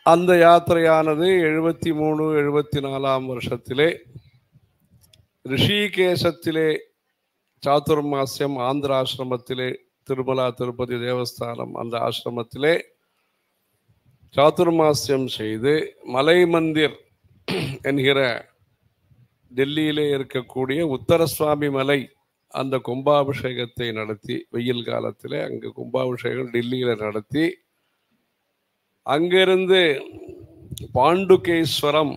S3: அந்த யாத்திரையானது 73-74 வருஷத்திலே ரிஷிகேசத்திலே சாதுர்மாசியம் ஆந்திர ஆசிரமத்திலே திருமலா திருப்பதி தேவஸ்தானம் அந்த ஆசிரமத்திலே சாதுர்மாசியம் செய்து மலை மந்திர் என்கிற டெல்லியிலே இருக்கக்கூடிய உத்தரசுவாமி மலை அந்த கும்பாபிஷேகத்தை நடத்தி வெயில் காலத்தில் அங்கே கும்பாபிஷேகம் டெல்லியில் நடத்தி அங்கிருந்து பாண்டுகேஸ்வரம்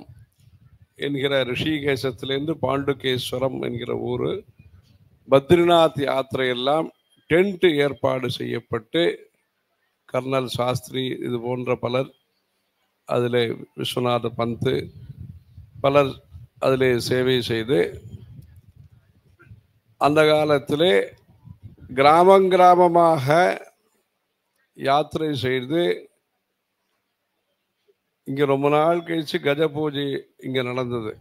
S3: என்கிற ரிஷிகேசத்திலேருந்து பாண்டுகேஸ்வரம் என்கிற ஊர் பத்ரிநாத் யாத்திரையெல்லாம் டென்ட் ஏற்பாடு செய்யப்பட்டு கர்னல் சாஸ்திரி இது போன்ற பலர், அதில் விஸ்வநாத பந்த் பலர் அதிலே சேவை செய்து அந்த காலத்திலே கிராமமாக யாத்திரை செய்து இங்கே ரொம்ப நாள் கழிச்சு கஜ பூஜை இங்கே நடந்தது.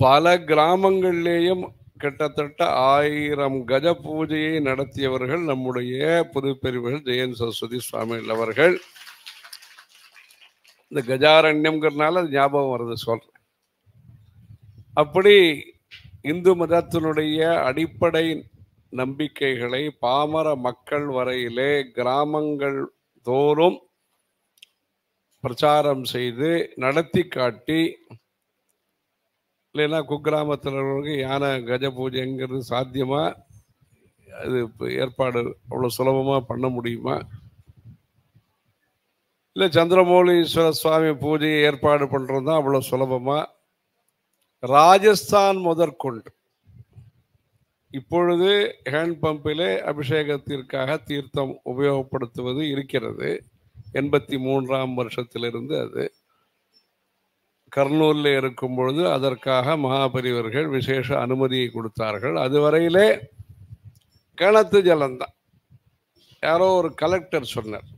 S3: பல கிராமங்களிலேயும் கிட்டத்தட்ட 1000 கஜ பூஜையை நடத்தியவர்கள் நம்முடைய புதுப்பெருமைகள் ஜெயன் சரஸ்வதி சுவாமிகள் அவர்கள். இந்த கஜாரண்யம்ங்கிறதுனால அது ஞாபகம் வருது சொல்றேன். அப்படி இந்து மதத்தினுடைய அடிப்படை நம்பிக்கைகளை பாமர மக்கள் வரையிலே கிராமங்கள் தோறும் பிரச்சாரம் செய்து நடத்தி காட்டி, இல்லைன்னா குக்கிராமத்தில் யானை கஜ பூஜைங்கிறது சாத்தியமா? அது ஏற்பாடு அவ்வளோ சுலபமாக பண்ண முடியுமா? இல்லை சந்திரமௌலீஸ்வர சுவாமி பூஜையை ஏற்பாடு பண்ணுறது தான் அவ்வளோ சுலபமா? ராஜஸ்தான் முதற்கொண்டு இப்பொழுது ஹேண்ட் பம்பிலே அபிஷேகத்திற்காக தீர்த்தம் உபயோகப்படுத்துவது இருக்கிறது. 83ஆம் வருஷத்திலிருந்து அது கர்னூலில் இருக்கும் பொழுது அதற்காக மகாபரிவர்கள் விசேஷ அனுமதியை கொடுத்தார்கள். அதுவரையிலே கிணத்து ஜலம்தான். யாரோ ஒரு கலெக்டர் சொன்னார்,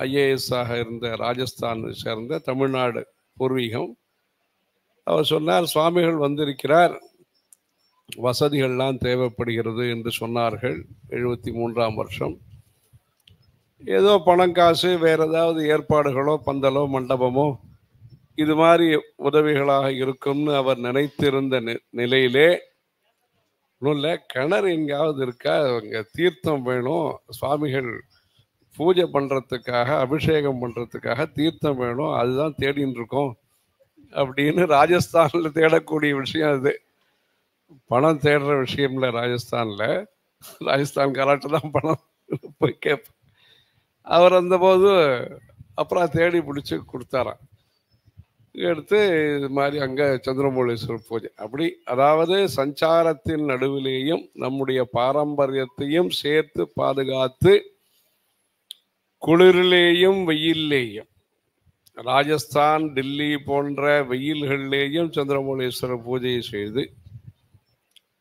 S3: IAS இருந்த ராஜஸ்தான் சேர்ந்த தமிழ்நாடு பூர்வீகம். அவர் சொன்னார், சுவாமிகள் வந்திருக்கிறார், வசதிகள்லாம் தேவைப்படுகிறது என்று சொன்னார்கள். 73ஆம் வருஷம். ஏதோ பணம் காசு வேற ஏதாவது ஏற்பாடுகளோ பந்தலோ மண்டபமோ இது மாதிரி உதவிகளாக இருக்கும்னு அவர் நினைத்திருந்த நிலையிலே, ஒன்றும் கிணறு எங்கேயாவது இருக்கா, அங்கே தீர்த்தம் வேணும், சுவாமிகள் பூஜை பண்ணுறதுக்காக அபிஷேகம் பண்ணுறதுக்காக தீர்த்தம் வேணும், அதுதான் தேடின்னு இருக்கோம் அப்படின்னு ராஜஸ்தானில் தேடக்கூடிய விஷயம் அது. பணம் தேடுற விஷயம் இல்லை ராஜஸ்தானில். ராஜஸ்தான்காராட்ட தான் பணம் போய் கேட்பேன். அவர் வந்தபோது அப்புறம் தேடி பிடிச்சி கொடுத்தாராம். எடுத்து இது மாதிரி அங்கே சந்திரமௌலீஸ்வரர் பூஜை. அப்படி அதாவது சஞ்சாரத்தின் நடுவிலேயும் நம்முடைய பாரம்பரியத்தையும் சேர்த்து பாதுகாத்து குளிரிலேயும் வெயிலேயும் ராஜஸ்தான் டெல்லி போன்ற வெயில்களிலேயும் சந்திரமௌலீஸ்வரர் பூஜையை செய்து,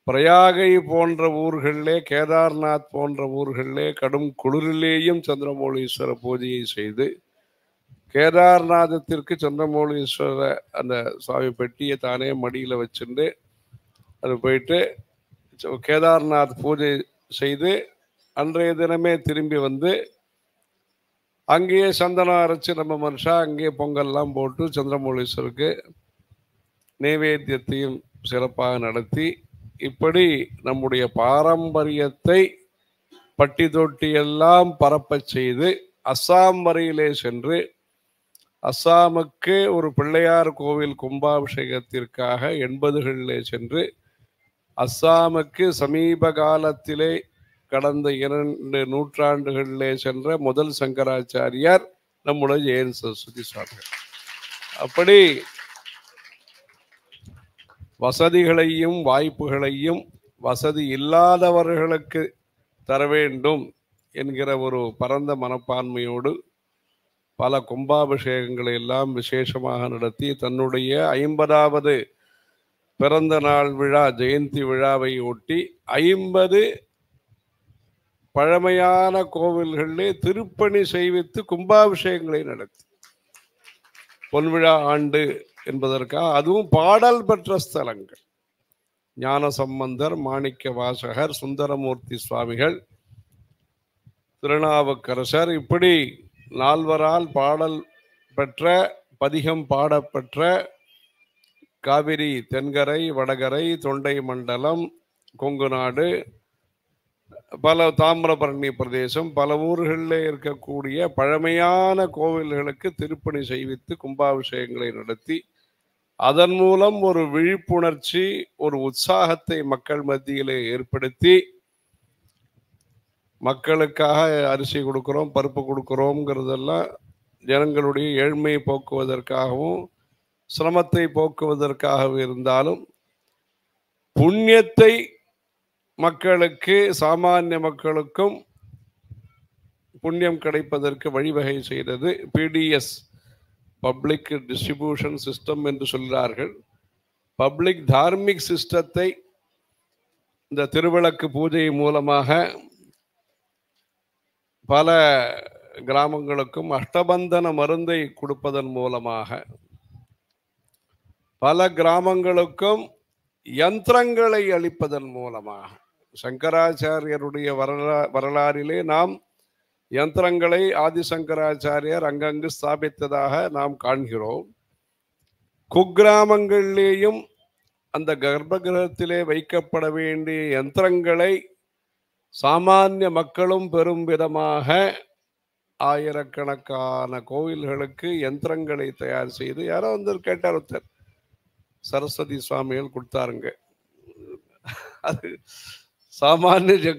S3: பிரயாகை போன்ற ஊர்களிலே கேதார்நாத் போன்ற ஊர்களிலே கடும் குளிரிலேயும் சந்திரமௌலீஸ்வர பூஜையை செய்து, கேதார்நாதத்திற்கு சந்திரமௌலீஸ்வர அந்த சுவாமி பெட்டியை தானே மடியில் வச்சுட்டு அது போயிட்டு கேதார்நாத் பூஜை செய்து அன்றைய தினமே திரும்பி வந்து அங்கேயே சந்தனம் அரைச்சி நம்ம மனுஷா அங்கேயே பொங்கல்லாம் போட்டு சந்திரமௌலீஸ்வருக்கு நைவேத்தியத்தையும் சிறப்பாக நடத்தி, இப்படி நம்முடைய பாரம்பரியத்தை பட்டி தொட்டி எல்லாம் பரப்பச் செய்து அஸ்ஸாம் வரையிலே சென்று, அஸ்ஸாமுக்கு ஒரு பிள்ளையார் கோவில் கும்பாபிஷேகத்திற்காக 80களிலே சென்று, அஸ்ஸாமுக்கு சமீப காலத்திலே கடந்த 2 நூற்றாண்டுகளிலே சென்ற முதல் சங்கராச்சாரியார் நம்முடைய ஜெயன் சரஸ்வதி சுவாமிகள். அப்படி வசதிகளையும் வாய்ப்புகளையும் வசதி இல்லாதவர்களுக்கு தர வேண்டும் என்கிற ஒரு பரந்த மனப்பான்மையோடு பல கும்பாபிஷேகங்களை எல்லாம் விசேஷமாக நடத்தி தன்னுடைய 50வது பிறந்த நாள் விழா ஜெயந்தி விழாவை ஒட்டி 50 பழமையான கோவில்களிலே திருப்பணி செய்வித்து கும்பாபிஷேகங்களை நடத்தி பொன்விழா ஆண்டு என்பதற்காக, அதுவும் பாடல் பெற்ற ஸ்தலங்கள், ஞானசம்பந்தர், மாணிக்க வாசகர், சுந்தரமூர்த்தி சுவாமிகள், திருநாவுக்கரசர், இப்படி 4வரால் பாடல் பெற்ற பதிகம் பாடப்பெற்ற காவிரி தென்கரை வடகரை தொண்டை மண்டலம் கொங்கு நாடு பல தாமிரபரணி பிரதேசம் பல ஊர்களில் இருக்கக்கூடிய பழமையான கோவில்களுக்கு திருப்பணி செய்வித்து கும்பாபிஷேகங்களை நடத்தி அதன் மூலம் ஒரு விழிப்புணர்ச்சி ஒரு உற்சாகத்தை மக்கள் மத்தியிலே ஏற்படுத்தி, மக்களுக்காக அரிசி கொடுக்குறோம் பருப்பு கொடுக்குறோங்கிறதெல்லாம் ஜனங்களுடைய ஏழ்மையை போக்குவதற்காகவும் சிரமத்தை போக்குவதற்காகவும் இருந்தாலும், புண்ணியத்தை மக்களுக்கு சாமானிய மக்களுக்கும் புண்ணியம் கிடைப்பதற்கு வழிவகை செய்தது பிடிஎஸ், பப்ளிக் டிஸ்ட்ரிபியூஷன் சிஸ்டம் என்று சொல்கிறார்கள். பப்ளிக் தார்மிக் சிஸ்டத்தை இந்த திருவிளக்கு பூஜை மூலமாக பல கிராமங்களுக்கும் அஷ்டபந்தன மருந்தை கொடுப்பதன் மூலமாக பல கிராமங்களுக்கும் யந்திரங்களை அளிப்பதன் மூலமாக சங்கராச்சாரியருடைய வரலாறிலே நாம் யந்திரங்களை ஆதிசங்கராச்சாரியர் அங்கங்கு ஸ்தாபித்ததாக நாம் காண்கிறோம். குக்கிராமங்களிலேயும் அந்த கர்ப்ப கிரகத்திலே வைக்கப்பட வேண்டிய யந்திரங்களை சாமானிய மக்களும் பெரும் விதமாக ஆயிரக்கணக்கான கோவில்களுக்கு யந்திரங்களை தயார் செய்து, யாரோ வந்து கேட்டார் ஒருத்தர், சரஸ்வதி சுவாமிகள் கொடுத்தாருங்க. அது சாமானிய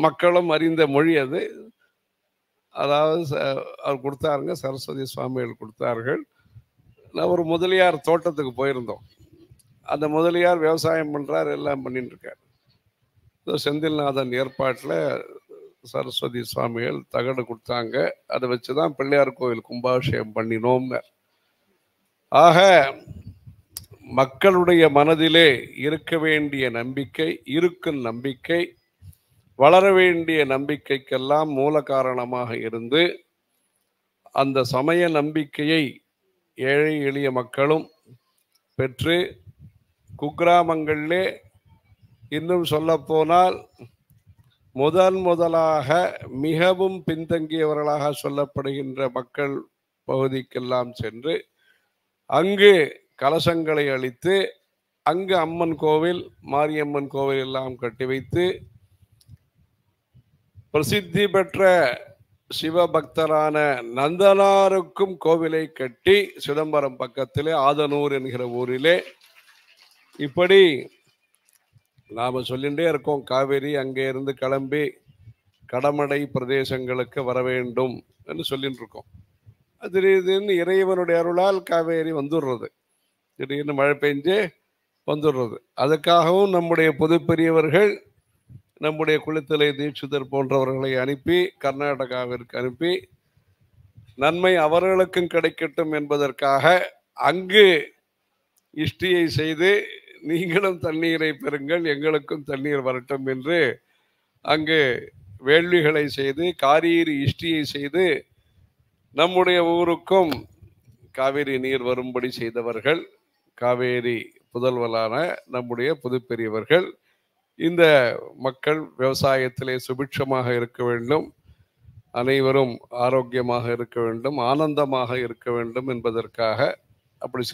S3: மக்களும் அறிந்த மொழி அது. அதாவது அவர் கொடுத்தாருங்க, சரஸ்வதி சுவாமிகள் கொடுத்தார்கள். நான் ஒரு முதலியார் தோட்டத்துக்கு போயிருந்தோம். அந்த முதலியார் விவசாயம் பண்றார், எல்லாம் பண்ணிட்டு இருக்கார். செந்தில்நாதன் ஏற்பாட்டில் சரஸ்வதி சுவாமிகள் தகடு கொடுத்தாங்க. அதை வச்சுதான் பிள்ளையார் கோவில் கும்பாபிஷேகம் பண்ணினோம்னு. ஆக மக்களுடைய மனதிலே இருக்க வேண்டிய நம்பிக்கை, இருக்கும் நம்பிக்கை, வளர வேண்டிய நம்பிக்கைக்கெல்லாம் மூல காரணமாக இருந்து அந்த சமய நம்பிக்கையை ஏழை எளிய மக்களும் பெற்று குக்கிராமங்களிலே, இன்னும் சொல்ல போனால் முதலாக மிகவும் பின்தங்கியவர்களாக சொல்லப்படுகின்ற மக்கள் பகுதிக்கெல்லாம் சென்று அங்கு கலசங்களை அளித்து, அங்கு அம்மன் கோவில், மாரியம்மன் கோவில் எல்லாம் கட்டி வைத்து பிரசித்தி பெற்ற சிவபக்தரான நந்தனாருக்கும் கோவிலை கட்டி சிதம்பரம் பக்கத்திலே ஆதனூர் என்கிற ஊரிலே இப்படி நாம சொல்லிகிட்டே இருக்கோம். காவேரி அங்கே இருந்து கிளம்பி கடமடை பிரதேசங்களுக்கு வர வேண்டும் என்று சொல்லிட்டு இருக்கோம். திடீர்னு இறைவனுடைய அருளால் காவேரி வந்துடுறது, திடீர்னு மழை பெஞ்சு வந்துடுறது. அதுக்காகவும் நம்முடைய பொது பெரியவர்கள் நம்முடைய குளித்தலை தீட்சிதர் போன்றவர்களை அனுப்பி கர்நாடகாவிற்கு அனுப்பி நன்மை அவர்களுக்கும் கிடைக்கட்டும் என்பதற்காக அங்கு இஷ்டியை செய்து, நீங்களும் தண்ணீரை பெறுங்கள், எங்களுக்கும் தண்ணீர் வரட்டும் என்று அங்கு வேள்விகளை செய்து காரீரி இஷ்டியை செய்து நம்முடைய ஊருக்கும் காவேரி நீர் வரும்படி செய்தவர்கள் காவேரி புதல்வலான நம்முடைய பொது பெரியவர்கள். இந்த மக்கள் விவசாயத்திலே சுபிட்சமாக இருக்க வேண்டும், அனைவரும் ஆரோக்கியமாக இருக்க வேண்டும், ஆனந்தமாக இருக்க வேண்டும் என்பதற்காக அப்படி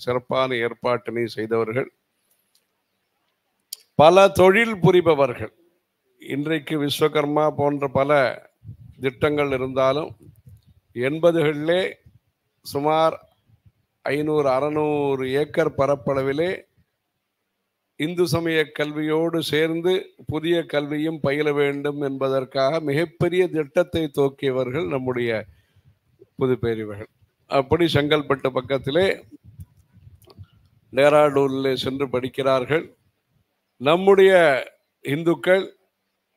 S3: சிறப்பான ஏற்பாட்டினை செய்தவர்கள். பல தொழில் புரிபவர்கள். இன்றைக்கு விஸ்வகர்மா போன்ற பல திட்டங்கள் இருந்தாலும் 80களிலே சுமார் 500-600 ஏக்கர் பரப்பளவிலே இந்து சமய கல்வியோடு சேர்ந்து புதிய கல்வியும் பயில வேண்டும் என்பதற்காக மிகப்பெரிய திட்டத்தை துவக்கியவர்கள் நம்முடைய பொது பெரியவர்கள். அப்படி செங்கல்பட்டு பக்கத்திலே டேராடூனில் சென்று படிக்கிறார்கள். நம்முடைய இந்துக்கள்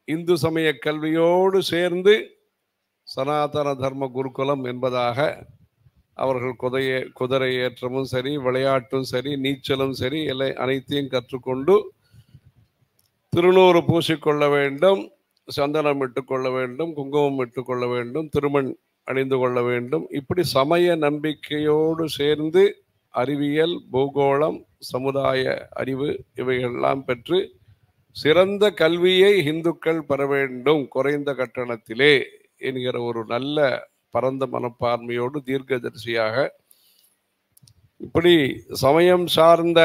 S3: இந்து சமய கல்வியோடு சேர்ந்து சனாதன தர்ம குருகுலம் என்பதாக அவர்கள் குதிரை ஏற்றமும் சரி, விளையாட்டும் சரி, நீச்சலும் சரி, அனைத்தையும் கற்றுக்கொண்டு திருநூறு பூசிக்கொள்ள வேண்டும், சந்தனம் இட்டுக்கொள்ள வேண்டும், குங்குமம் இட்டுக்கொள்ள வேண்டும், திருமண் அணிந்து கொள்ள வேண்டும். இப்படி சமய நம்பிக்கையோடு சேர்ந்து அறிவியல், பூகோளம், சமுதாய அறிவு இவைகளெல்லாம் பெற்று சிறந்த கல்வியை இந்துக்கள் பெற வேண்டும் குறைந்த கட்டணத்திலே என்கிற ஒரு நல்ல பரந்த மனப்பான்மையோடு தீர்க்கதரிசியாக இப்படி சமயம் சார்ந்த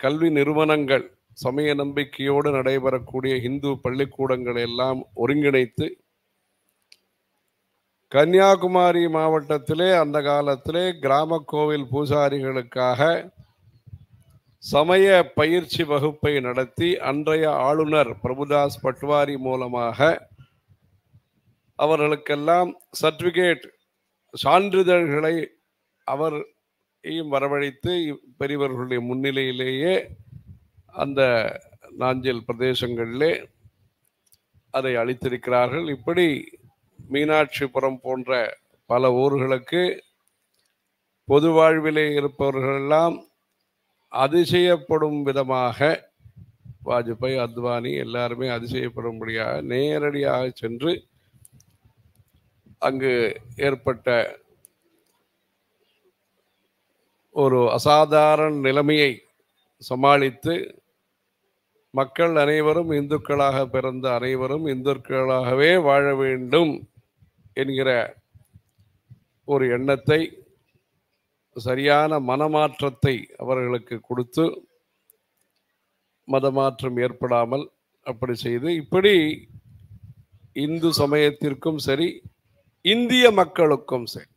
S3: கல்வி நிறுவனங்கள், சமய நம்பிக்கையோடு நடைபெறக்கூடிய இந்து பள்ளிக்கூடங்களை எல்லாம் ஒருங்கிணைத்து கன்னியாகுமரி மாவட்டத்திலே அந்த காலத்திலே கிராம கோவில் பூசாரிகளுக்காக சமய பயிற்சி வகுப்பை நடத்தி அன்றைய ஆளுநர் பிரபுதாஸ் பட்வாரி மூலமாக அவர்களுக்கெல்லாம் சர்டிபிகேட் சான்றிதழ்களை அவரையும் வரவழைத்து பெரியவர்களுடைய முன்னிலையிலேயே அந்த நாஞ்சில் பிரதேசங்களிலே அதை அளித்திருக்கிறார்கள். இப்படி மீனாட்சிபுரம் போன்ற பல ஊர்களுக்கு பொது வாழ்விலே இருப்பவர்களெல்லாம் அதிசயப்படும் விதமாக வாஜ்பாய், அத்வானி எல்லாருமே அதிசயப்படும்படியாக நேரடியாக சென்று அங்கு ஏற்பட்ட ஒரு அசாதாரண நிலைமையை சமாளித்து மக்கள் அனைவரும் இந்துக்களாக பிறந்த அனைவரும் இந்துக்களாகவே வாழ வேண்டும் என்கிற ஒரு எண்ணத்தை, சரியான மனமாற்றத்தை அவர்களுக்கு கொடுத்து மதமாற்றம் ஏற்படாமல் அப்படி செய்து, இப்படி இந்து சமயத்திற்கும் சரி இந்திய மக்களுக்கும் சரி,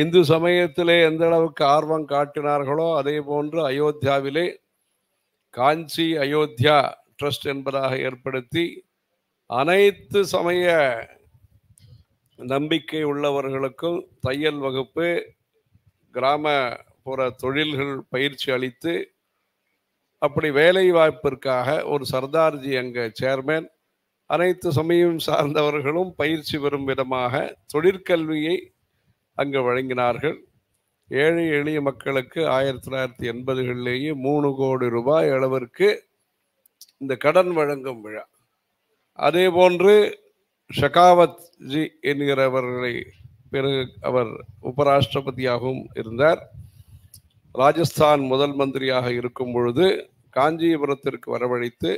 S3: இந்து சமயத்திலே எந்த அளவுக்கு ஆர்வம் காட்டினார்களோ அதே போன்று அயோத்தியாவிலே காஞ்சி அயோத்தியா ட்ரஸ்ட் என்பதாக ஏற்படுத்தி அனைத்து சமய நம்பிக்கை உள்ளவர்களுக்கும் தையல் வகுப்பு, கிராமப்புற தொழில்கள் பயிற்சி அளித்து, அப்படி வேலை வாய்ப்பிற்காக ஒரு சர்தார்ஜி அங்கே சேர்மேன், அனைத்து சமயம் சார்ந்தவர்களும் பயிற்சி பெறும் விதமாக தொழிற்கல்வியை அங்கு வழங்கினார்கள். ஏழை எளிய மக்களுக்கு 1980களிலேயே 3 கோடி ரூபாய் அளவிற்கு இந்த கடன் வழங்கும் விழா. அதே போன்று ஷகாவத் ஜி என்கிறவர்களை பிறகு அவர் உபராஷ்டிரபதியாகவும் இருந்தார். ராஜஸ்தான் முதல் மந்திரியாக இருக்கும் பொழுது காஞ்சிபுரத்திற்கு வரவழைத்து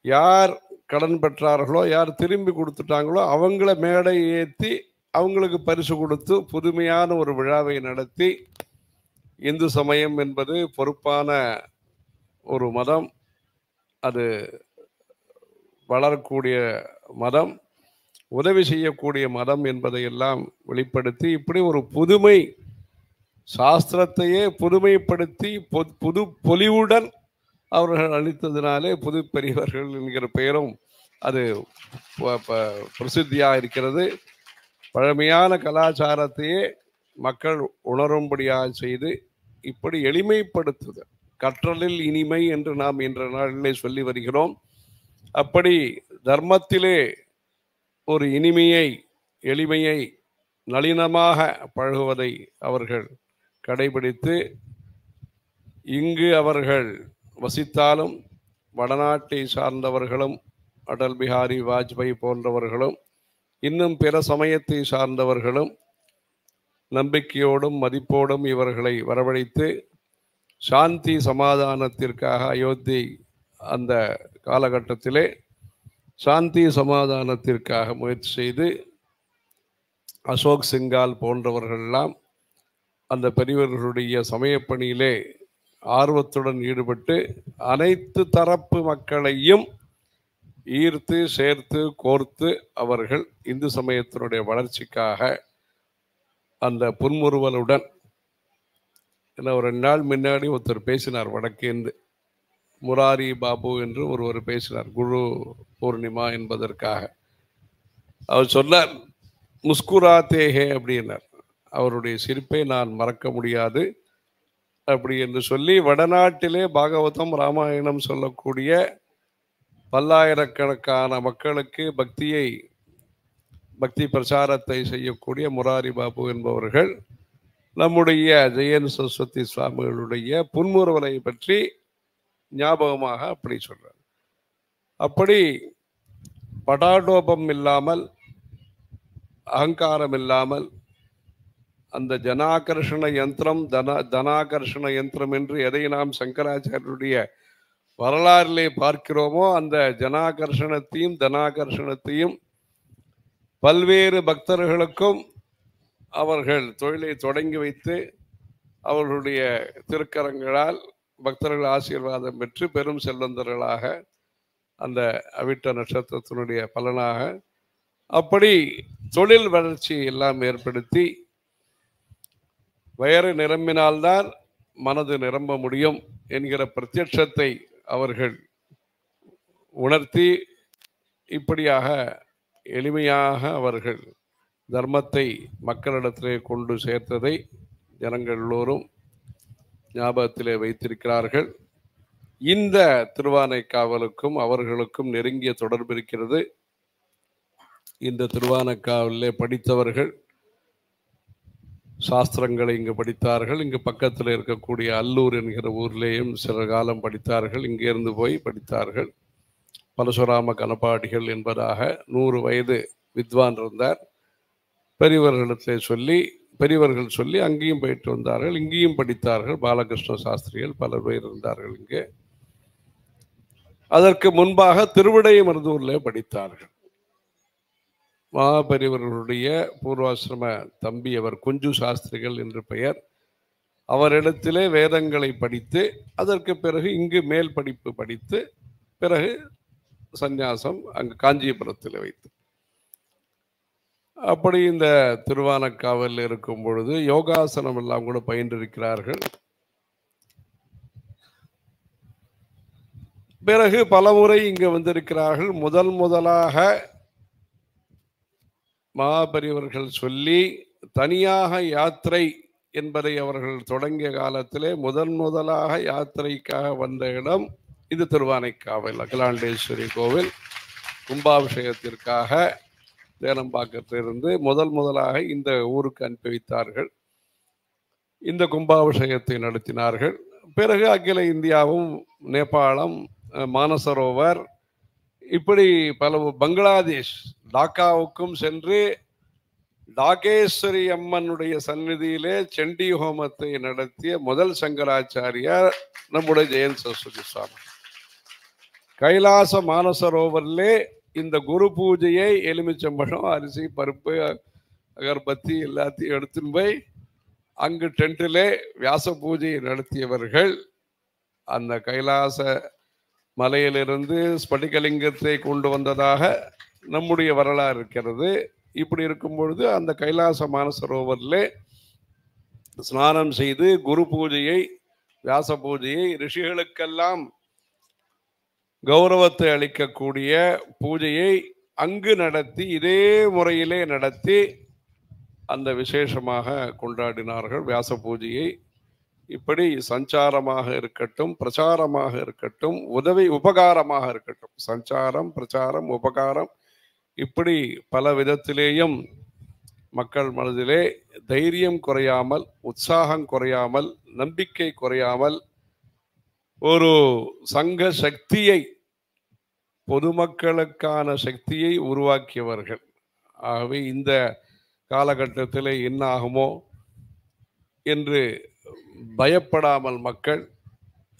S3: யார் கடன் பெற்றார்களோ, யார் திரும்பி கொடுத்துட்டாங்களோ அவங்கள மேடை ஏற்றி அவங்களுக்கு பரிசு கொடுத்து புதுமையான ஒரு விழாவை நடத்தி, இந்து சமயம் என்பது பொறுப்பான ஒரு மதம், அது வளரக்கூடிய மதம், உதவி செய்யக்கூடிய மதம் என்பதையெல்லாம் வெளிப்படுத்தி, இப்படி ஒரு புதுமை சாஸ்திரத்தையே புதுமைப்படுத்தி புது பொலிவுடன் அவர்கள் அளித்ததினாலே புது பெரியவர்கள் என்கிற பெயரும் அது பிரசித்தியாக இருக்கிறது. பழமையான கலாச்சாரத்தையே மக்கள் உணரும்படியாக செய்து இப்படி எளிமைப்படுத்துதல், கற்றலில் இனிமை என்று நாம் இன்ற நாளிலே சொல்லி வருகிறோம். அப்படி தர்மத்திலே ஒரு இனிமையை, எளிமையை, நளினமாக பழகுவதை அவர்கள் கடைபிடித்து, இங்கு அவர்கள் வசித்தாலும் வடநாட்டை சார்ந்தவர்களும் அடல் பிஹாரி வாஜ்பாய் போன்றவர்களும் இன்னும் பிற சமயத்தை சார்ந்தவர்களும் நம்பிக்கையோடும் மதிப்போடும் இவர்களை வரவழைத்து சாந்தி சமாதானத்திற்காக அயோத்தி அந்த காலகட்டத்திலே சாந்தி சமாதானத்திற்காக முயற்சி செய்து அசோக் சிங்கால் போன்றவர்களெல்லாம் அந்த பெரியவர்களுடைய சமயப்பணியிலே ஆர்வத்துடன் ஈடுபட்டு அனைத்து தரப்பு மக்களையும் ஈர்த்து சேர்த்து கோர்த்து அவர்கள் இந்து சமயத்தினுடைய வளர்ச்சிக்காக அந்த புன்முறுவலுடன், ஒரு 2 நாள் முன்னாடி ஒருத்தர் பேசினார், வடக்கேந்து முராரி பாபு என்று ஒருவர் பேசினார், குரு பூர்ணிமா என்பதற்காக. அவர் சொன்னார், முஸ்குராத்தேஹே அப்படின்னார், அவருடைய சிரிப்பை நான் மறக்க முடியாது அப்படி என்று சொல்லி, வடநாட்டிலே பாகவதம் ராமாயணம் சொல்லக்கூடிய பல்லாயிரக்கணக்கான மக்களுக்கு பக்தி பிரச்சாரத்தை செய்யக்கூடிய முராரி பாபு என்பவர்கள் நம்முடைய ஜெயன் சரஸ்வதி சுவாமிகளுடைய புன்முறுவலை பற்றி ஞாபகமாக அப்படி சொல்றார். அப்படி படாடோபம் இல்லாமல், அகங்காரம் இல்லாமல், அந்த ஜனாகர்ஷண யந்திரம் தனாகர்ஷண யந்திரம் என்று எதை நாம் சங்கராச்சாரியருடைய வரலாறிலே பார்க்கிறோமோ அந்த ஜனாகர்ஷணத்தையும் தனாகர்ஷணத்தையும் பல்வேறு பக்தர்களுக்கும் அவர்கள் தொழிலை தொடங்கி வைத்து அவர்களுடைய திருக்கரங்களால் பக்தர்கள் ஆசீர்வாதம் பெற்று பெரும் செல்வந்தர்களாக அந்த அவிட்ட நட்சத்திரத்தினுடைய பலனாக அப்படி தொழில் வளர்ச்சி எல்லாம் ஏற்படுத்தி, வயறு நிரம்பினால்தான் மனது நிரம்ப முடியும் என்கிற பிரத்யட்சத்தை அவர்கள் உணர்த்தி, இப்படியாக எளிமையாக அவர்கள் தர்மத்தை மக்களிடத்திலே கொண்டு சேர்த்ததை ஜனங்கள் எல்லோரும் ஞாபகத்திலே வைத்திருக்கிறார்கள். இந்த திருவானைக்காவலுக்கும் அவர்களுக்கும் நெருங்கிய தொடர்பு இருக்கிறது. இந்த திருவானக்காவிலே படித்தவர்கள் சாஸ்திரங்களை இங்கு படித்தார்கள். இங்கு பக்கத்தில் இருக்கக்கூடிய அல்லூர் என்கிற ஊர்லேயும் சில காலம் படித்தார்கள். இங்கிருந்து போய் படித்தார்கள். பரசுராம கனபாடிகள் என்பதாக 100 வயது வித்வான் இருந்தார். பெரியவர்கள் சொல்லி அங்கேயும் போயிட்டு வந்தார்கள். இங்கேயும் படித்தார்கள். பாலகிருஷ்ண சாஸ்திரிகள் பல பேர் இருந்தார்கள் இங்கே. அதற்கு முன்பாக திருவிடைமருதூரில் படித்தார்கள். மகாபெரியவர்களுடைய பூர்வாசிரம தம்பி அவர் குஞ்சு சாஸ்திரிகள் என்று பெயர். அவரிடத்திலே வேதங்களை படித்து அதற்கு பிறகு இங்கு மேல் படிப்பு படித்து பிறகு சந்நியாசம் அங்கு காஞ்சிபுரத்தில் வைத்து, அப்படி இந்த திருவானக்காவல் இருக்கும் பொழுது யோகாசனம் எல்லாம் கூட பயின்றிருக்கிறார்கள். பிறகு பலமுறை இங்கு வந்திருக்கிறார்கள். முதலாக மகாபெரியவர்கள் சொல்லி தனியாக யாத்திரை என்பதை அவர்கள் தொடங்கிய காலத்திலே முதலாக யாத்திரைக்காக வந்த இடம் இது திருவானைக்காவல். அகிலாண்டேஸ்வரி கோவில் கும்பாபிஷேகத்திற்காக தேனம்பாக்கத்திலிருந்து முதலாக இந்த ஊருக்கு அனுப்பி வைத்தார்கள். இந்த கும்பாபிஷேகத்தை நடத்தினார்கள். பிறகு அகில இந்தியாவும், நேபாளம், மானசரோவர், இப்படி பல, பங்களாதேஷ் டாக்காவுக்கும் சென்று டாகேஸ்வரி அம்மனுடைய சந்நிதியிலே செண்டி ஹோமத்தை நடத்திய முதல் சங்கராச்சாரியார் நம்முடைய ஜெயந்த் சரஸ்வதி சுவாமி. கைலாச மானசரோவரிலே இந்த குரு பூஜையை எலுமிச்சம்பழம், அரிசி, பருப்பு, அகர்பத்தி எல்லாத்தையும் எடுத்துன்னு போய் அங்கு டென்ட்டிலே வியாச பூஜையை நடத்தியவர்கள். அந்த கைலாச மலையிலிருந்து ஸ்படிகலிங்கத்தை கொண்டு வந்ததாக நம்முடைய வரலாறு இருக்கிறது. இப்படி இருக்கும் பொழுது அந்த கைலாச மானசரோவரிலே ஸ்நானம் செய்து குரு பூஜையை, வியாச பூஜையை, ரிஷிகளுக்கெல்லாம் கௌரவத்தை அளிக்கக்கூடிய பூஜையை அங்கு நடத்தி இதே முறையிலே நடத்தி அந்த விசேஷமாக கொண்டாடினார்கள் வியாச பூஜையை. இப்படி சஞ்சாரமாக இருக்கட்டும், பிரச்சாரமாக இருக்கட்டும், உபகாரமாக இருக்கட்டும், சஞ்சாரம், பிரச்சாரம், உபகாரம், இப்படி பல விதத்திலேயும் மக்கள் மனதிலே தைரியம் குறையாமல், உற்சாகம் குறையாமல், நம்பிக்கை குறையாமல் ஒரு சங்க சக்தியை, பொதுமக்களுக்கான சக்தியை உருவாக்கியவர்கள். ஆகவே இந்த காலகட்டத்தில் என்ன ஆகுமோ என்று பயப்படாமல் மக்கள்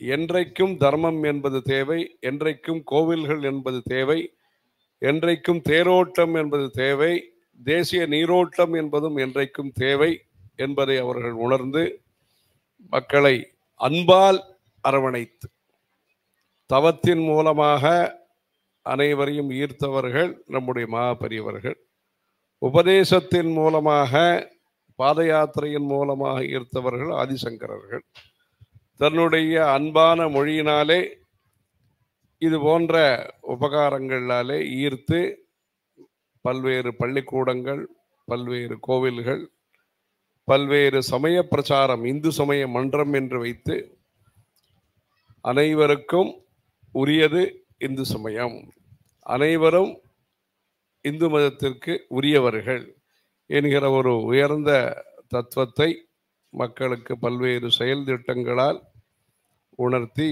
S3: என்றைக்கும் தர்மம் என்பது தேவை, என்றைக்கும் கோவில்கள் என்பது தேவை, என்றைக்கும் தேரோட்டம் என்பது தேவை, தேசிய நீரோட்டம் என்பதும் என்றைக்கும் தேவை என்பதை அவர்கள் உணர்ந்து மக்களை அன்பால் அரவணைத்து தவத்தின் மூலமாக அனைவரையும் ஈர்த்தவர்கள் நம்முடைய மகாபெரியவர்கள். உபதேசத்தின் மூலமாக, பாத யாத்திரையின் மூலமாக ஈர்த்தவர்கள் ஆதிசங்கரர்கள். தன்னுடைய அன்பான மொழியினாலே, இது போன்ற உபகாரங்களாலே ஈர்த்து பல்வேறு பள்ளிக்கூடங்கள், பல்வேறு கோவில்கள், பல்வேறு சமய பிரச்சாரம், இந்து சமய மன்றம் என்று வைத்து அனைவருக்கும் உரியது இந்து சமயம், அனைவரும் இந்து மதத்திற்கு உரியவர்கள் என்கிற ஒரு உயர்ந்த தத்துவத்தை மக்களுக்கு பல்வேறு செயல் திட்டங்களால் உணர்த்தி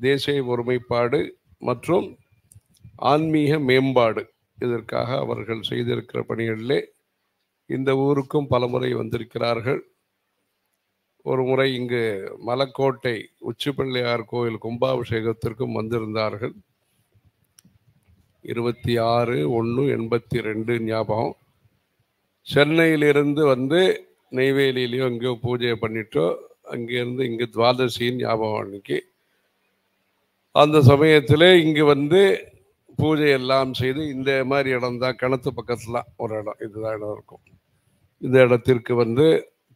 S3: தேசிய ஒருமைப்பாடு மற்றும் ஆன்மீக மேம்பாடு, இதற்காக அவர்கள் செய்திருக்கிற பணிகளிலே இந்த ஊருக்கும் பலமுறை வந்திருக்கிறார்கள். ஒரு முறை இங்கு மலக்கோட்டை உச்சிப்பிள்ளையார் கோயில் கும்பாபிஷேகத்திற்கும் வந்திருந்தார்கள். 26/1/82 ஞாபகம். சென்னையிலிருந்து வந்து நெய்வேலியிலையோ எங்கேயோ பூஜையை பண்ணிட்டோ, அங்கேருந்து இங்கே துவாதசின்னு ஞாபகம். அன்னைக்கு அந்த சமயத்தில் இங்கு வந்து பூஜை எல்லாம் செய்து, இந்த மாதிரி இடம் தான் கிணத்து பக்கத்தில் ஒரு இடம், இதுதான் இடம் இருக்கும், இந்த இடத்திற்கு வந்து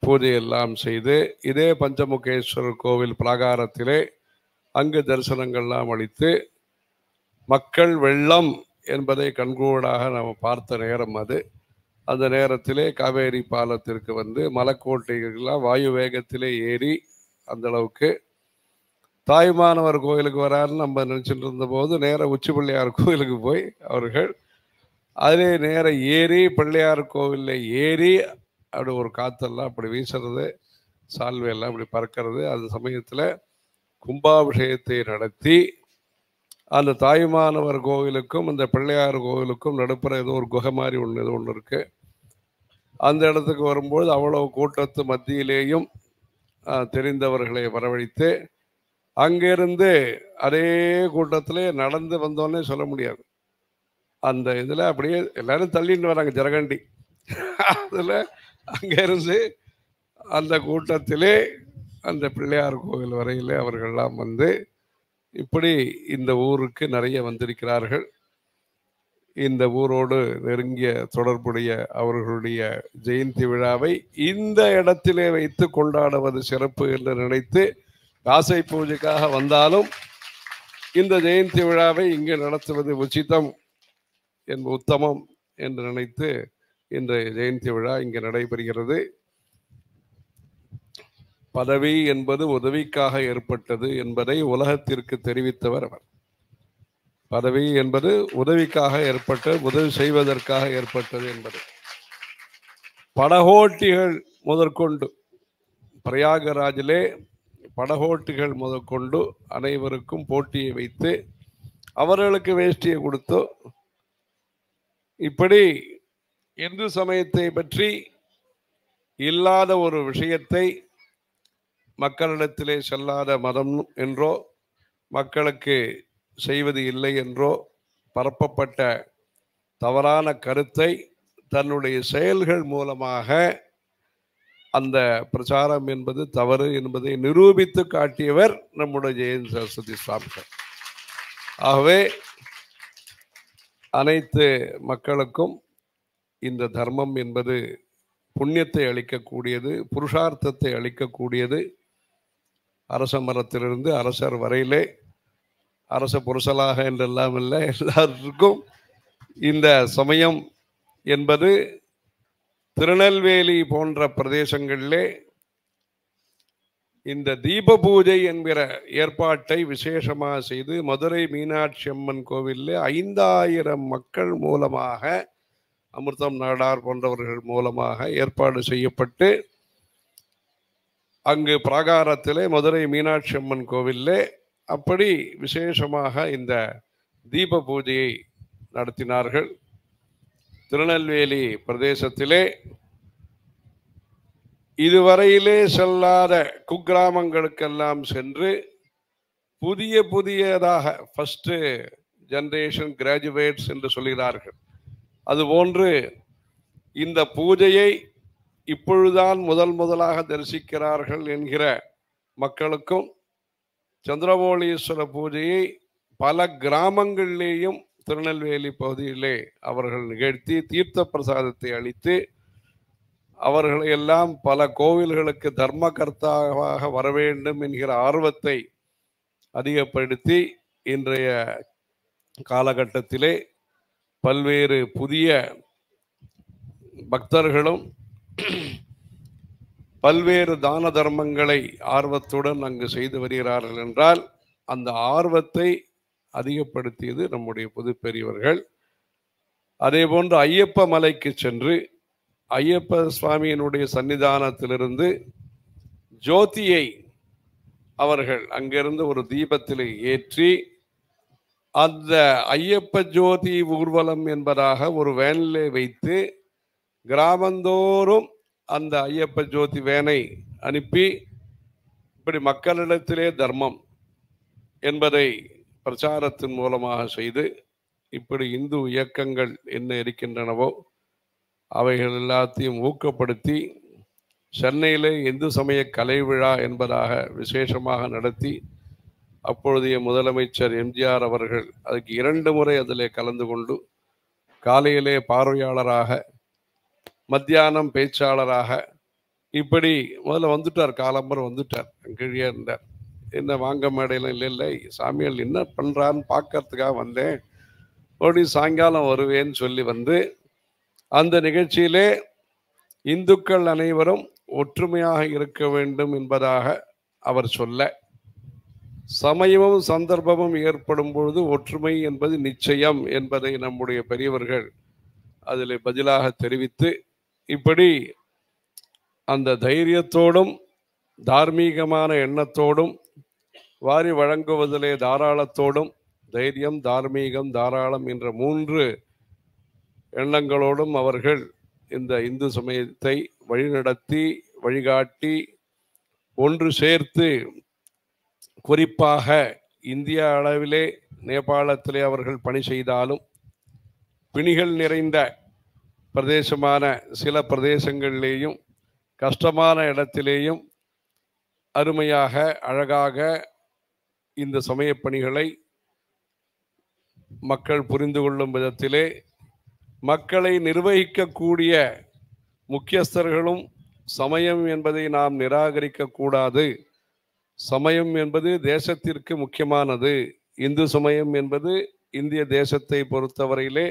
S3: பூஜை எல்லாம் செய்து இதே பஞ்சமுகேஸ்வரர் கோவில் பிராகாரத்திலே அங்கு தரிசனங்கள்லாம் அளித்து மக்கள் வெள்ளம் என்பதை கண்கூடாக நாம் பார்த்த நேரம் அது. அந்த நேரத்திலே காவேரி பாலத்திற்கு வந்து மலைக்கோட்டைகள்லாம் வாயு வேகத்திலே ஏறி அந்த அளவுக்கு தாய்மானவர் கோயிலுக்கு வராருன்னு நம்ம நினச்சிட்டு இருந்தபோது நேராக உச்சிப்பிள்ளையார் கோயிலுக்கு போய் அவர்கள் அதிலே நேர ஏறி பிள்ளையார் கோவிலில் ஏறி அப்படி ஒரு காற்றெல்லாம் அப்படி வீசுறது, சால்வையெல்லாம் அப்படி பறக்கிறது. அந்த சமயத்தில் கும்பாபிஷேகத்தை நடத்தி அந்த தாயுமானவர் கோவிலுக்கும் அந்த பிள்ளையார் கோவிலுக்கும் நடுப்புற ஏதோ ஒரு குகை மாதிரி ஒன்று இருக்கு. அந்த இடத்துக்கு வரும்போது அவ்வளவு கூட்டத்து மத்தியிலேயும் தெரிந்தவர்களை வரவழைத்து அங்கிருந்து அதே கூட்டத்திலே நடந்து வந்தோன்னே சொல்ல முடியாது. அந்த இதில் அப்படியே எல்லாரும் தள்ளிட்டு வராங்க ஜரகண்டி. அதில் அங்கிருந்து அந்த கூட்டத்திலே அந்த பிள்ளையார் கோவில் வரையில் அவர்கள்லாம் வந்து இப்படி இந்த ஊருக்கு நிறைய வந்திருக்கிறார்கள். இந்த ஊரோடு நெருங்கிய தொடர்புடைய அவர்களுடைய ஜெயந்தி விழாவை இந்த இடத்திலே வைத்து கொண்டாடுவது சிறப்பு என்று நினைத்து காசை பூஜைக்காக வந்தாலும் இந்த ஜெயந்தி விழாவை இங்கே நடத்துவது உச்சிதம் உத்தமம் என்று நினைத்து இந்த ஜெயந்தி விழா இங்கே நடைபெறுகிறது. பதவி என்பது உதவிக்காக ஏற்பட்டது என்பதை உலகத்திற்கு தெரிவித்தவர் அவர். பதவி என்பது உதவிக்காக ஏற்பட்ட, உதவி செய்வதற்காக ஏற்பட்டது என்பது. படகோட்டிகள் முதற்கொண்டு பிரயாகராஜிலே படகோட்டிகள் முதற்கொண்டு அனைவருக்கும் போட்டியை வைத்து அவர்களுக்கு வேஷ்டியை கொடுத்து இப்படி இந்து சமயத்தை பற்றி இல்லாத ஒரு விஷயத்தை மக்களிடத்திலே செல்லாத மதம் என்றோ மக்களுக்கு செய்வது இல்லை என்றோ பரப்பப்பட்ட தவறான கருத்தை தன்னுடைய செயல்கள் மூலமாக அந்த பிரச்சாரம் என்பது தவறு என்பதை நிரூபித்து காட்டியவர் நம்முடைய ஜெயந்தி சரஸ்வதி சுவாமிகள். ஆகவே அனைத்து மக்களுக்கும் இந்த தர்மம் என்பது புண்ணியத்தை அளிக்கக்கூடியது, புருஷார்த்தத்தை அளிக்கக்கூடியது. அரச மரத்திலிருந்து அரசர் வரையிலே, அரச புருஷலாக என்றெல்லாம் இல்லை, எல்லாருக்கும் இந்த சமயம் என்பது திருநெல்வேலி போன்ற பிரதேசங்களிலே இந்த தீப பூஜை என்கிற ஏற்பாட்டை விசேஷமாக செய்து மதுரை மீனாட்சி அம்மன் கோவிலில் 5000 மக்கள் மூலமாக, அமிர்தம் நாடார் போன்றவர்கள் மூலமாக ஏற்பாடு செய்யப்பட்டு அங்கு பிராகாரத்திலே மதுரை மீனாட்சி அம்மன் கோவிலில் அப்படி விசேஷமாக இந்த தீப பூஜையை நடத்தினார்கள். திருநெல்வேலி பிரதேசத்திலே இதுவரையிலே செல்லாத குக்கிராமங்களுக்கெல்லாம் சென்று புதியதாக ஃபர்ஸ்ட் ஜெனரேஷன் கிராஜுவேட்ஸ் என்று சொல்கிறார்கள். அதுபோன்று இந்த பூஜையை இப்பொழுதுதான் முதலாக தரிசிக்கிறார்கள் என்கிற மக்களுக்கும் சந்திரமௌலீஸ்வர பூஜையை பல கிராமங்களிலேயும் திருநெல்வேலி பகுதியிலே அவர்கள் நிகழ்த்தி தீர்த்த பிரசாதத்தை அளித்து அவர்களை எல்லாம் பல கோவில்களுக்கு தர்மகர்த்தாவாக வர வேண்டும் என்கிற ஆர்வத்தை அதிகப்படுத்தி இன்றைய காலகட்டத்திலே பல்வேறு புதிய பக்தர்களும் பல்வேறு தான தர்மங்களை ஆர்வத்துடன் அங்கு செய்து வருகிறார்கள் என்றால் அந்த ஆர்வத்தை அதிகப்படுத்தியது நம்முடைய பொது பெரியவர்கள். அதே போன்று ஐயப்ப மலைக்கு சென்று ஐயப்ப சுவாமியினுடைய சன்னிதானத்திலிருந்து ஜோதியை அவர்கள் அங்கிருந்து ஒரு தீபத்தில் ஏற்றி அந்த ஐயப்ப ஜோதி ஊர்வலம் என்பதாக ஒரு வேனிலே வைத்து கிராமந்தோறும் அந்த ஐயப்ப ஜோதி வேனை அனுப்பி இப்படி மக்களிடத்திலே தர்மம் என்பதை பிரச்சாரத்தின் மூலமாக செய்து இப்படி இந்து இயக்கங்கள் என்ன இருக்கின்றனவோ அவைகள் எல்லாத்தையும் ஊக்கப்படுத்தி சென்னையிலே இந்து சமய கலை விழா என்பதாக விசேஷமாக நடத்தி அப்பொழுதைய முதலமைச்சர் எம்ஜிஆர் அவர்கள் அதுக்கு 2 முறை அதிலே கலந்து கொண்டு காலையிலே பார்வையாளராக, மத்தியானம் பேச்சாளராக, இப்படி முதல்ல வந்துட்டார். காலம்பரம் வந்துட்டார், கீழே இருந்தார். என்ன வாங்க மேடையெல்லாம் இல்லை சாமியால் என்ன பண்ணுறான்னு பார்க்கறதுக்காக வந்தேன், ஓடி சாயங்காலம் வருவேன்னு சொல்லி வந்து அந்த நிகழ்ச்சியிலே இந்துக்கள் அனைவரும் ஒற்றுமையாக இருக்க வேண்டும் என்பதாக அவர் சொல்ல, சமயமும் சந்தர்ப்பமும் ஏற்படும் பொழுது ஒற்றுமை என்பது நிச்சயம் என்பதை நம்முடைய பெரியவர்கள் அதில் பதிலாக தெரிவித்து இப்படி அந்த தைரியத்தோடும் தார்மீகமான எண்ணத்தோடும் வாரி வழங்குவதிலே தாராளத்தோடும் தைரியம் தார்மீகம் தாராளம் என்ற 3 எண்ணங்களோடும் அவர்கள் இந்த இந்து சமயத்தை வழிநடத்தி வழிகாட்டி ஒன்று சேர்த்து குறிப்பாக இந்திய அளவிலே நேபாளத்திலே அவர்கள் பணி செய்தாலும் பிணிகள் நிறைந்த பிரதேசமான சில பிரதேசங்களிலேயும் கஷ்டமான இடத்திலேயும் அருமையாக அழகாக இந்த சமய பணிகளை மக்கள் புரிந்து கொள்ளும் விதத்திலே மக்களை நிர்வகிக்கக்கூடிய முக்கியஸ்தர்களும் சமயம் என்பதை நாம் நிராகரிக்க கூடாது. சமயம் என்பது தேசத்திற்கு முக்கியமானது. இந்து சமயம் என்பது இந்திய தேசத்தை பொறுத்தவரையிலே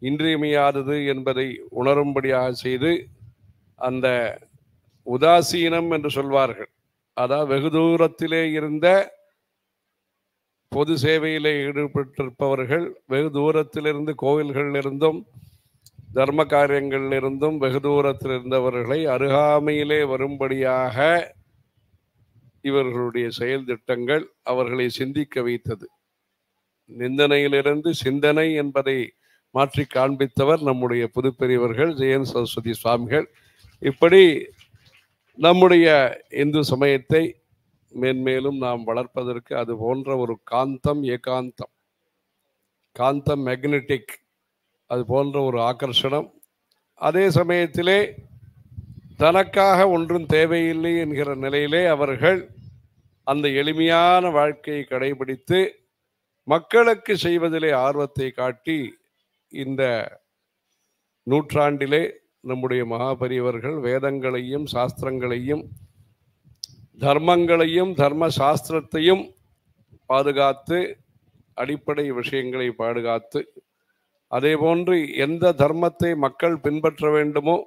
S3: இன்றியமையாதது என்பதை உணரும்படியாக செய்து அந்த உதாசீனம் என்று சொல்வார்கள், அதாவது வெகு தூரத்திலே இருந்த பொது சேவையிலே ஈடுபட்டிருப்பவர்கள் வெகு தூரத்திலிருந்து கோவில்களிலிருந்தும் தர்ம காரியங்களிலிருந்தும் வெகு தூரத்தில் இருந்தவர்களை அருகாமையிலே வரும்படியாக இவர்களுடைய செயல் திட்டங்கள் அவர்களை சிந்திக்க வைத்தது. நிந்தனையிலிருந்து சிந்தனை என்பதை மாற்றி காண்பித்தவர் நம்முடைய புதுப்பெரியவர்கள் ஜெயன் சரஸ்வதி சுவாமிகள். இப்படி நம்முடைய இந்து சமயத்தை மேன்மேலும் நாம் வளர்ப்பதற்கு அது போன்ற ஒரு காந்தம் ஏகாந்தம் காந்தம் மேக்னெட்டிக் அது போன்ற ஒரு ஆகர்ஷணம், அதே சமயத்திலே தனக்காக ஒன்றும் தேவையில்லை என்கிற நிலையிலே அவர்கள் அந்த எளிமையான வாழ்க்கையை கடைபிடித்து மக்களுக்கு செய்வதிலே ஆர்வத்தை காட்டி இந்த நூற்றாண்டிலே நம்முடைய மகாபெரியவர்கள் வேதங்களையும் சாஸ்திரங்களையும் தர்மங்களையும் தர்ம சாஸ்திரத்தையும் பாதுகாத்து அடிப்படை விஷயங்களை பாதுகாத்து அதேபோன்று எந்த தர்மத்தை மக்கள் பின்பற்ற வேண்டுமோ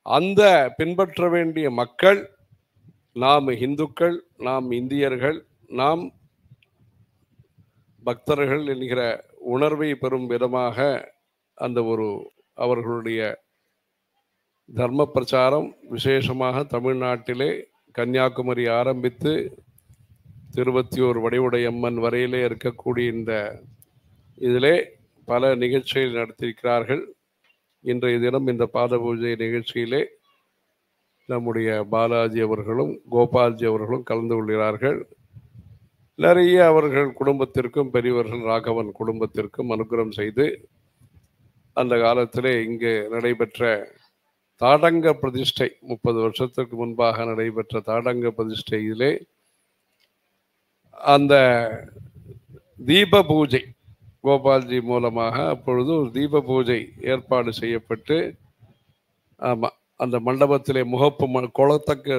S3: அந்த பின்பற்ற வேண்டிய மக்கள் நாம் இந்துக்கள், நாம் இந்தியர்கள், நாம் பக்தர்கள் என்கிற உணர்வை பெறும் விதமாக அந்த ஒரு அவர்களுடைய தர்ம பிரச்சாரம் விசேஷமாக தமிழ்நாட்டிலே கன்னியாகுமரி ஆரம்பித்து திருவத்தியூர் வடிவுடையம்மன் வரையிலே இருக்கக்கூடிய இந்த இதிலே பல நிகழ்ச்சிகள் நடத்தியிருக்கிறார்கள். இன்றைய தினம் இந்த பாத பூஜை நிகழ்ச்சியிலே நம்முடைய பாலாஜி அவர்களும் கோபால்ஜி அவர்களும் கலந்து கொள்கிறார்கள். நிறைய அவர்கள் குடும்பத்திற்கும் பெரியவர்கள் ராகவன் குடும்பத்திற்கும் அனுகிரகம் செய்து அந்த காலத்திலே இங்கு நடைபெற்ற தாடங்க பிரதிஷ்டை 30 வருஷத்துக்கு முன்பாக நடைபெற்ற தாடங்க பிரதிஷ்டையிலே அந்த தீப பூஜை கோபால்ஜி மூலமாக அப்பொழுது ஒரு தீப பூஜை ஏற்பாடு செய்யப்பட்டு அந்த மண்டபத்திலே முகப்பு குளத்தக்கு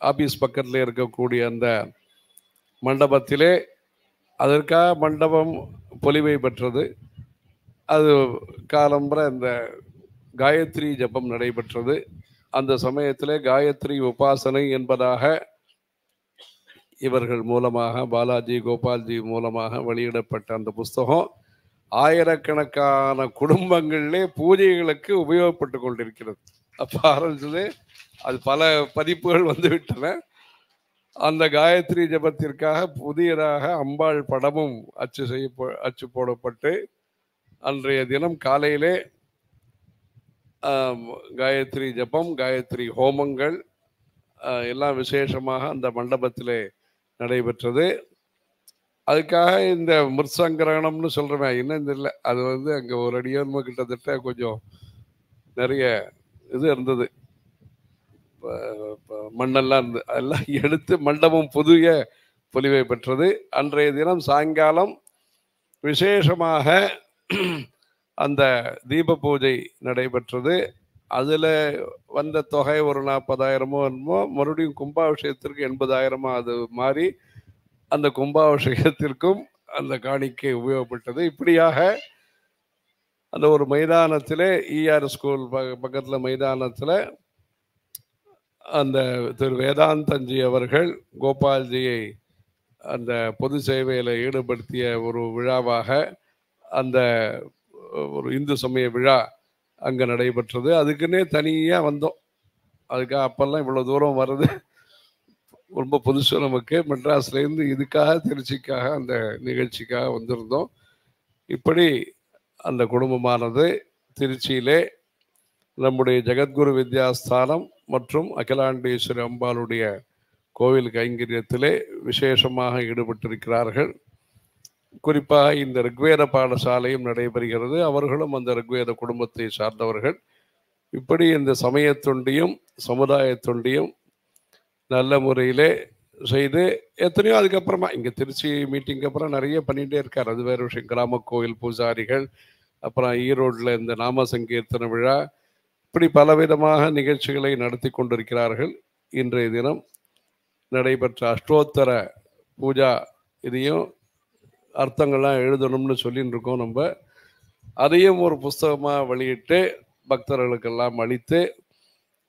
S3: ஆபீஸ் பக்கத்தில் இருக்கக்கூடிய அந்த மண்டபத்திலே அதற்காக மண்டபம் பொலிவை பெற்றது. அது காலம்பர இந்த காயத்ரி ஜபம் நடைபெற்றது. அந்த சமயத்திலே காயத்ரி உபாசனை என்பதாக இவர்கள் மூலமாக பாலாஜி கோபால்ஜி மூலமாக வெளியிடப்பட்ட அந்த புஸ்தகம் ஆயிரக்கணக்கான குடும்பங்களிலே பூஜைகளுக்கு உபயோகப்பட்டு கொண்டிருக்கிறது. அப்போ ஆரம்பிச்சது அது பல பதிப்புகள் வந்துவிட்டன. அந்த காயத்ரி ஜபத்திற்காக புதியதாக அம்பாள் படமும் அச்சு போடப்பட்டு அன்றைய தினம் காலையிலே காயத்ரி ஜபம் காயத்ரி ஹோமங்கள் எல்லாம் விசேஷமாக அந்த மண்டபத்திலே நடைபெற்றது. அதுக்காக இந்த மிருத்சங்கிரகணம்னு சொல்கிறோமே இன்னும் இல்லை, அது அங்கே ஒரு அடியோன்மை கிட்டத்தட்ட கொஞ்சம் நிறைய இது இருந்தது, மண்ணெல்லாம் இருந்து அதெல்லாம் எடுத்து மண்டபம் புதிய பொலிவை பெற்றது. அன்றைய தினம் சாயங்காலம் விசேஷமாக அந்த தீப பூஜை நடைபெற்றது. அதில் வந்த தொகை ஒரு 40,000 என்னமோ, மறுபடியும் கும்பாபிஷேகத்திற்கு 80,000 அது மாறி அந்த கும்பாபிஷேகத்திற்கும் அந்த காணிக்கை உபயோகப்பட்டது. இப்படியாக அந்த ஒரு மைதானத்தில் ஈஆர் ஸ்கூல் பக்கத்தில் மைதானத்தில் அந்த திரு வேதாந்தஞ்சி அவர்கள் கோபால்ஜியை அந்த பொது சேவையில் ஈடுபடுத்திய ஒரு விழாவாக அந்த ஒரு இந்து சமய விழா அங்கே நடைபெற்றது. அதுக்குன்னே தனியாக வந்தோம். அதுக்காக அப்போல்லாம் இவ்வளோ தூரம் வர்றது ரொம்ப புதுசு நமக்கு. மெட்ராஸ்லேருந்து இதுக்காக திருச்சிக்காக அந்த நிகழ்ச்சிக்காக வந்திருந்தோம். இப்படி அந்த குடும்பமானது திருச்சியிலே நம்முடைய ஜெகத்குரு வித்யாஸ்தானம் மற்றும் அகிலாண்டேஸ்வரி அம்பாளுடைய கோவில் கைங்கரியத்திலே விசேஷமாக ஈடுபட்டிருக்கிறார்கள். குறிப்பாக இந்த ரிக்வேத பாடசாலையும் நடைபெறுகிறது. அவர்களும் அந்த ரிக்வேத குடும்பத்தை சார்ந்தவர்கள். இப்படி இந்த சமயத்தொண்டியும் சமுதாயத்தொண்டியும் நல்ல முறையிலே செய்து எத்தனையோ அதுக்கப்புறமா இங்கே திருச்சி மீட்டிங்க்கு அப்புறம் நிறைய பண்ணிகிட்டே இருக்கார். அது வேறு விஷயம். கிராம கோவில் பூஜாரிகள், அப்புறம் ஈரோட்டில் இந்த நாம சங்கீர்த்தன விழா, இப்படி பலவிதமாக நிகழ்ச்சிகளை நடத்தி கொண்டிருக்கிறார்கள். இன்றைய தினம் நடைபெற்ற அஷ்டோத்தர பூஜா இதையும் அர்த்தங்கள்லாம் எழுதணும்னு சொல்லின்னு இருக்கோம். நம்ம அதையும் ஒரு புஸ்தகமாக வெளியிட்டு பக்தர்களுக்கெல்லாம் அளித்து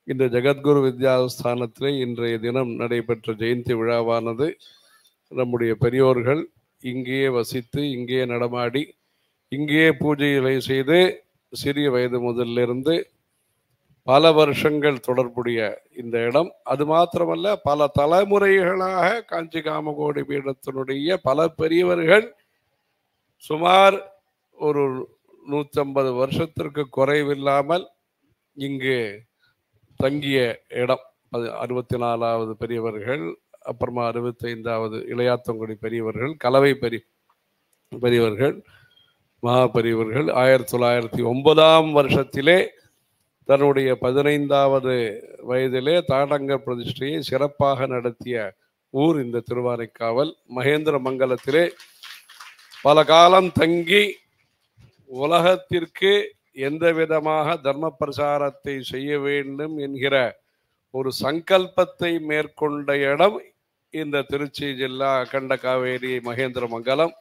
S3: இந்த ஜெகத்குரு வித்யாஸ்தானத்திலே இன்றைய தினம் நடைபெற்ற ஜெயந்தி விழாவானது நம்முடைய பெரியோர்கள் இங்கேயே வசித்து இங்கேயே நடமாடி இங்கேயே பூஜைகளை செய்து சிறிய வயது முதலிலிருந்து பல வருஷங்கள் தொடர்புடைய இந்த இடம். அது மாத்திரமல்ல, பல தலைமுறைகளாக காஞ்சி காமகோடி பீடத்தினுடைய பல பெரியவர்கள் சுமார் ஒரு 150 வருஷத்திற்கு குறைவில்லாமல் இங்கு தங்கிய இடம். 64வது பெரியவர்கள், அப்புறமா 65வது இளையாத்தங்குடி பெரியவர்கள், கலவை பெரியவர்கள், மகா பெரியவர்கள் 1909ஆம் வருஷத்திலே தன்னுடைய 15வது வயதிலே தாடங்க பிரதிஷ்டையை சிறப்பாக நடத்திய ஊர் இந்த திருவானைக்காவல். மகேந்திர மங்கலத்திலே பல காலம் தங்கி உலகத்திற்கு எந்த விதமாக தர்ம பிரசாரத்தை செய்ய வேண்டும் என்கிற ஒரு சங்கல்பத்தை மேற்கொண்ட இடம் இந்த திருச்சி ஜில்லா அகண்ட காவேரி மகேந்திர மங்கலம்.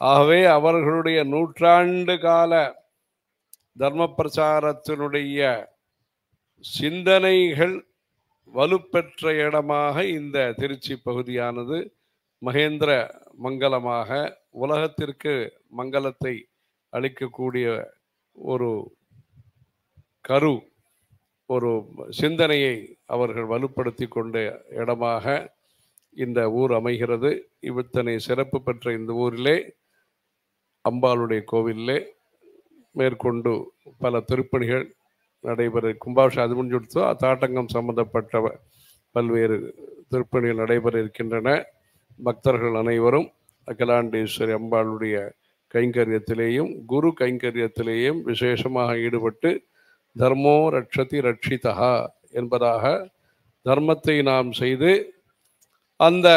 S3: ஆகவே அவர்களுடைய 100 ஆண்டு கால தர்ம பிரச்சாரத்தினுடைய சிந்தனைகள் வலுப்பெற்ற இடமாக இந்த திருச்சி பகுதியானது மகேந்திர மங்கலமாக உலகத்திற்கு மங்கலத்தை அளிக்கக்கூடிய ஒரு ஒரு சிந்தனையை அவர்கள் வலுப்படுத்தி கொண்ட இடமாக இந்த ஊர் அமைகிறது. இத்தனை சிறப்பு பெற்ற இந்த ஊரிலே அம்பாளுடைய கோவிலே மேற்கொண்டு பல திருப்பணிகள் நடைபெற கும்பாபிஷேகம் அது முடிஞ்சுடுத்தோ தாட்டங்கம் சம்பந்தப்பட்ட பல்வேறு திருப்பணிகள் நடைபெற இருக்கின்றன. பக்தர்கள் அனைவரும் அகிலாண்டேஸ்வரி அம்பாளுடைய கைங்கரியத்திலேயும் குரு கைங்கரியத்திலேயும் விசேஷமாக ஈடுபட்டு தர்மோ ரட்சதி ரட்சிதா என்பதாக தர்மத்தை நாம் செய்து அந்த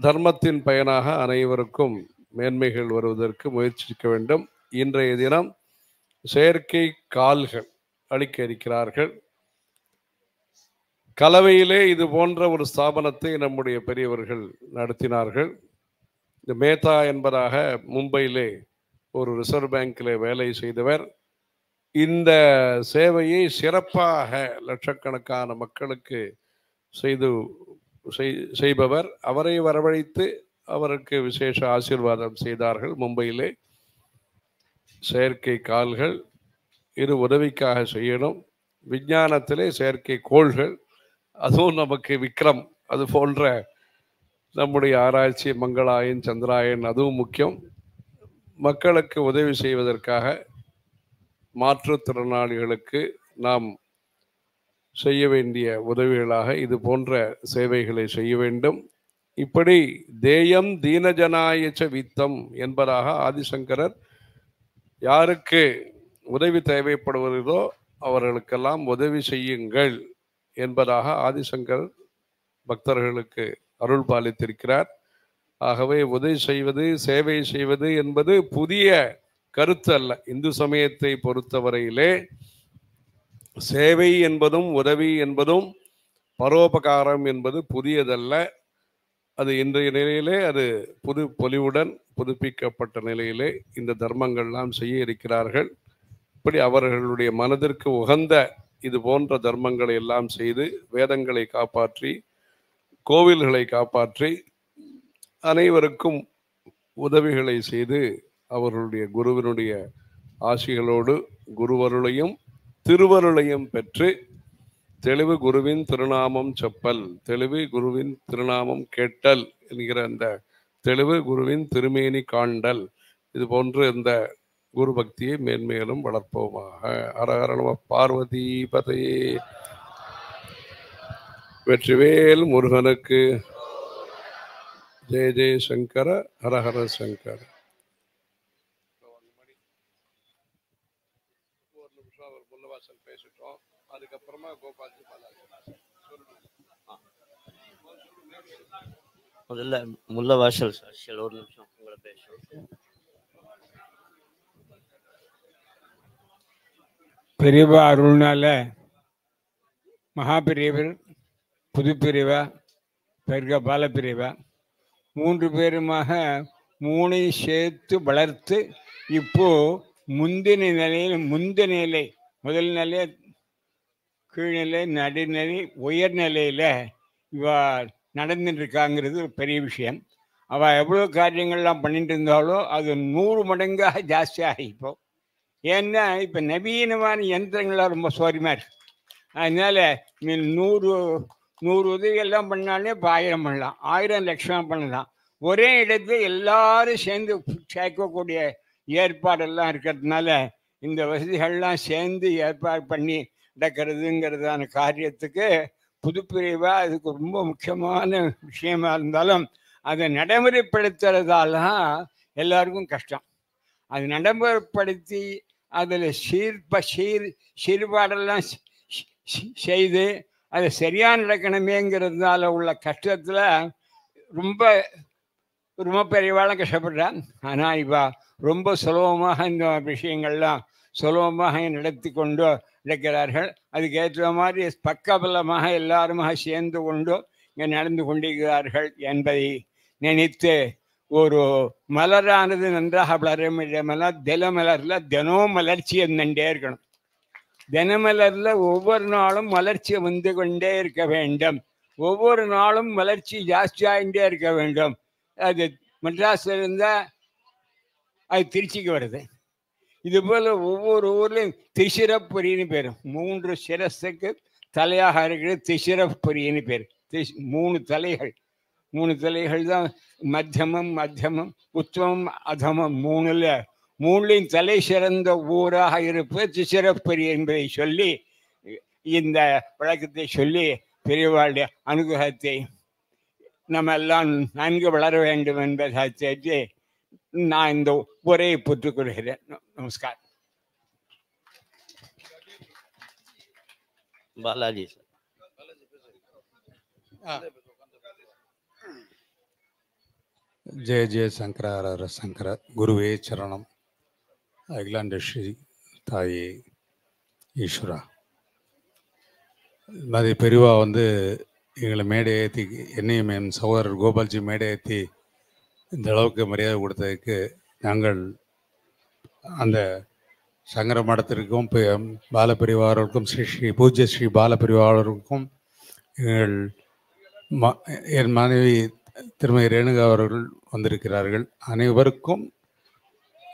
S3: தர்மத்தின் பயனாக அனைவருக்கும் மேன்மைகள் வருவதற்கு முயற்சிக்க வேண்டும். இன்றைய தினம் செயற்கை கால்கள் அளிக்க இருக்கிறார்கள். கலவையிலே இது போன்ற ஒரு ஸ்தாபனத்தை நம்முடைய பெரியவர்கள் நடத்தினார்கள். இந்த மேத்தா என்பதாக மும்பையிலே ஒரு ரிசர்வ் பேங்கில் வேலை செய்தவர். இந்த சேவையை சிறப்பாக லட்சக்கணக்கான மக்களுக்கு செய்பவர். அவரை வரவழைத்து அவருக்கு விசேஷ ஆசீர்வாதம் செய்தார்கள். மும்பையிலே செயற்கை கால்கள் இது உதவிக்காக செய்யணும். விஞ்ஞானத்திலே செயற்கை கோள்கள், அதுவும் நமக்கு விக்ரம் அது போன்ற நம்முடைய ஆராய்ச்சி மங்களாயன் சந்திராயன் அதுவும் முக்கியம். மக்களுக்கு உதவி செய்வதற்காக மாற்றுத்திறனாளிகளுக்கு நாம் செய்ய வேண்டிய உதவிகளாக இது போன்ற சேவைகளை செய்ய வேண்டும். இப்படி தேயம் தீனஜனாயச்ச வித்தம் என்பதாக ஆதிசங்கரர் யாருக்கு உதவி தேவைப்படுவதோ அவர்களுக்கெல்லாம் உதவி செய்யுங்கள் என்பதாக ஆதிசங்கர் பக்தர்களுக்கு அருள் பாலித்திருக்கிறார். ஆகவே உதவி செய்வது சேவை செய்வது என்பது புதிய கருத்து அல்ல. இந்து சமயத்தை பொறுத்தவரையிலே சேவை என்பதும் உதவி என்பதும் பரோபகாரம் என்பது புதியதல்ல. அது இன்றைய நிலையிலே அது புது பொலிவுடன் புதுப்பிக்கப்பட்ட நிலையிலே இந்த தர்மங்கள்லாம் செய்ய இருக்கிறார்கள். இப்படி அவர்களுடைய மனதிற்கு உகந்த இது போன்ற தர்மங்களை எல்லாம் செய்து வேதங்களை காப்பாற்றி கோவில்களை காப்பாற்றி அனைவருக்கும் உதவிகளை செய்து அவர்களுடைய குருவினுடைய ஆசிகளோடு குருவருளையும் திருவருளையும் பெற்று தெளிவு குருவின் திருநாமம் செப்பல், தெளிவு குருவின் திருநாமம் கேட்டல் என்கிற அந்த தெளிவு குருவின் திருமேனி காண்டல், இது போன்று இந்த குரு பக்தியை மேன்மேலும் வளர்ப்போமாக. ஹரஹர நம பார்வதி பதையே. வெற்றிவேல் முருகனுக்கு. ஜெய ஜெய சங்கர, ஹரஹர சங்கர. ஒரு நிமிஷம் அவர் முன்னவாசல் பேசிட்டோம், அதுக்கப்புறமா கோபால்ஜி பாலாஜி.
S5: முதல்ல முல்லவாசல் சாட்சிகள் ஒரு நிமிஷம் உங்களை பேசுவோம்.
S6: பெரியவா அருள்னால மகாபிரியவர், புதுப்பிரிவா, பெருக பாலப்பிரிவா, 3 பேருமாக 3ஐயும் சேர்த்து வளர்த்து இப்போ முந்தின நிலை, முதல் நிலை, கீழ்நிலை, நடுநிலை, உயர்நிலையில் இவா நடந்துட்டு இருக்காங்கிறது ஒரு பெரிய விஷயம். அவள் எவ்வளோ காரியங்கள்லாம் பண்ணிட்டு இருந்தாலோ அது 100 மடங்காக ஜாஸ்தியாக இப்போ. ஏன்னா இப்போ நவீனமான யந்திரங்கள்லாம் ரொம்ப சோரியமாக இருக்கு. அதனால 100 உதவியெல்லாம் பண்ணாலே இப்போ 1000 பண்ணலாம், 1000 லட்சம் பண்ணலாம். ஒரே இடத்துல எல்லாரும் சேர்ந்து சேர்க்கக்கூடிய ஏற்பாடெல்லாம் இருக்கிறதுனால இந்த வசதிகள்லாம் சேர்ந்து ஏற்பாடு பண்ணி நடக்கிறதுங்கிறதான காரியத்துக்கு புதுப்பிரிவா அதுக்கு ரொம்ப முக்கியமான விஷயமா இருந்தாலும் அதை நடைமுறைப்படுத்துறதால எல்லாருக்கும் கஷ்டம். அது நடைமுறைப்படுத்தி அதில் சீர்பாடெல்லாம் செய்து அது சரியாக நடக்கணுமேங்கிறதுனால உள்ள கஷ்டத்தில் ரொம்ப ரொம்ப பெரியவாளும் கஷ்டப்படுறான். ஆனால் இவா ரொம்ப சுலபமாக இந்த விஷயங்கள்லாம் சுலபமாக நடத்தி கொண்டு இருக்கிறார்கள். அதுக்கேற்ற மாதிரி பக்கபலமாக எல்லாருமாக சேர்ந்து கொண்டு இங்கே நடந்து கொண்டிருக்கிறார்கள் என்பதை நினைத்து ஒரு மலரானது நன்றாக வளர தினமலரில் தினம் மலர்ச்சி வந்துட்டே இருக்கணும். தினமலரில் ஒவ்வொரு நாளும் மலர்ச்சி வந்து கொண்டே இருக்க வேண்டும். ஒவ்வொரு நாளும் வளர்ச்சி ஜாஸ்தியாகிட்டே இருக்க வேண்டும். அது மெட்ராஸில் இருந்தால் அது திருச்சிக்கு வருது. இதுபோல் ஒவ்வொரு ஊர்லேயும் திசிரப்புரின்னு பேர், 3 சிரஸுக்கு தலையாக இருக்கிற திசிரப்புரின்னு பேர். 3 தலைகள் தான் மத்தியமம், உத்தமம், அதமம். 3லையும் தலை சிறந்த ஊராக இருப்பது திசிரப்புரி என்பதை சொல்லி இந்த வழக்கத்தை சொல்லி பெரியவாளுடைய அனுகிரகத்தை நம்ம எல்லாம் நன்கு வளர வேண்டும் என்பதை தெரிஞ்சு நான் இந்த உரையை பெற்றுக்கொள்கிறேன். நமஸ்காரம்.
S5: பாலாஜி சார்.
S7: ஜெய ஜெய சங்கர, ஹர சங்கர. குருவே சரணம். அகிலாண்ட ஸ்ரீ தாயே ஈஸ்வரா. அது பெரியவா எங்களை மேடை ஏற்றி, என்னையும் என் சகோதரர் கோபால்ஜி மேடை ஏற்றி இந்த அளவுக்கு மரியாதை கொடுத்ததுக்கு நாங்கள் அந்த சங்கர மடத்திற்கும் பாலபரிவாரருக்கும் ஸ்ரீ பூஜ்ய ஸ்ரீ பாலபரிவாரருக்கும் என் மனைவி திருமதி ரேணுகா அவர்கள் வந்திருக்கிறார்கள். அனைவருக்கும்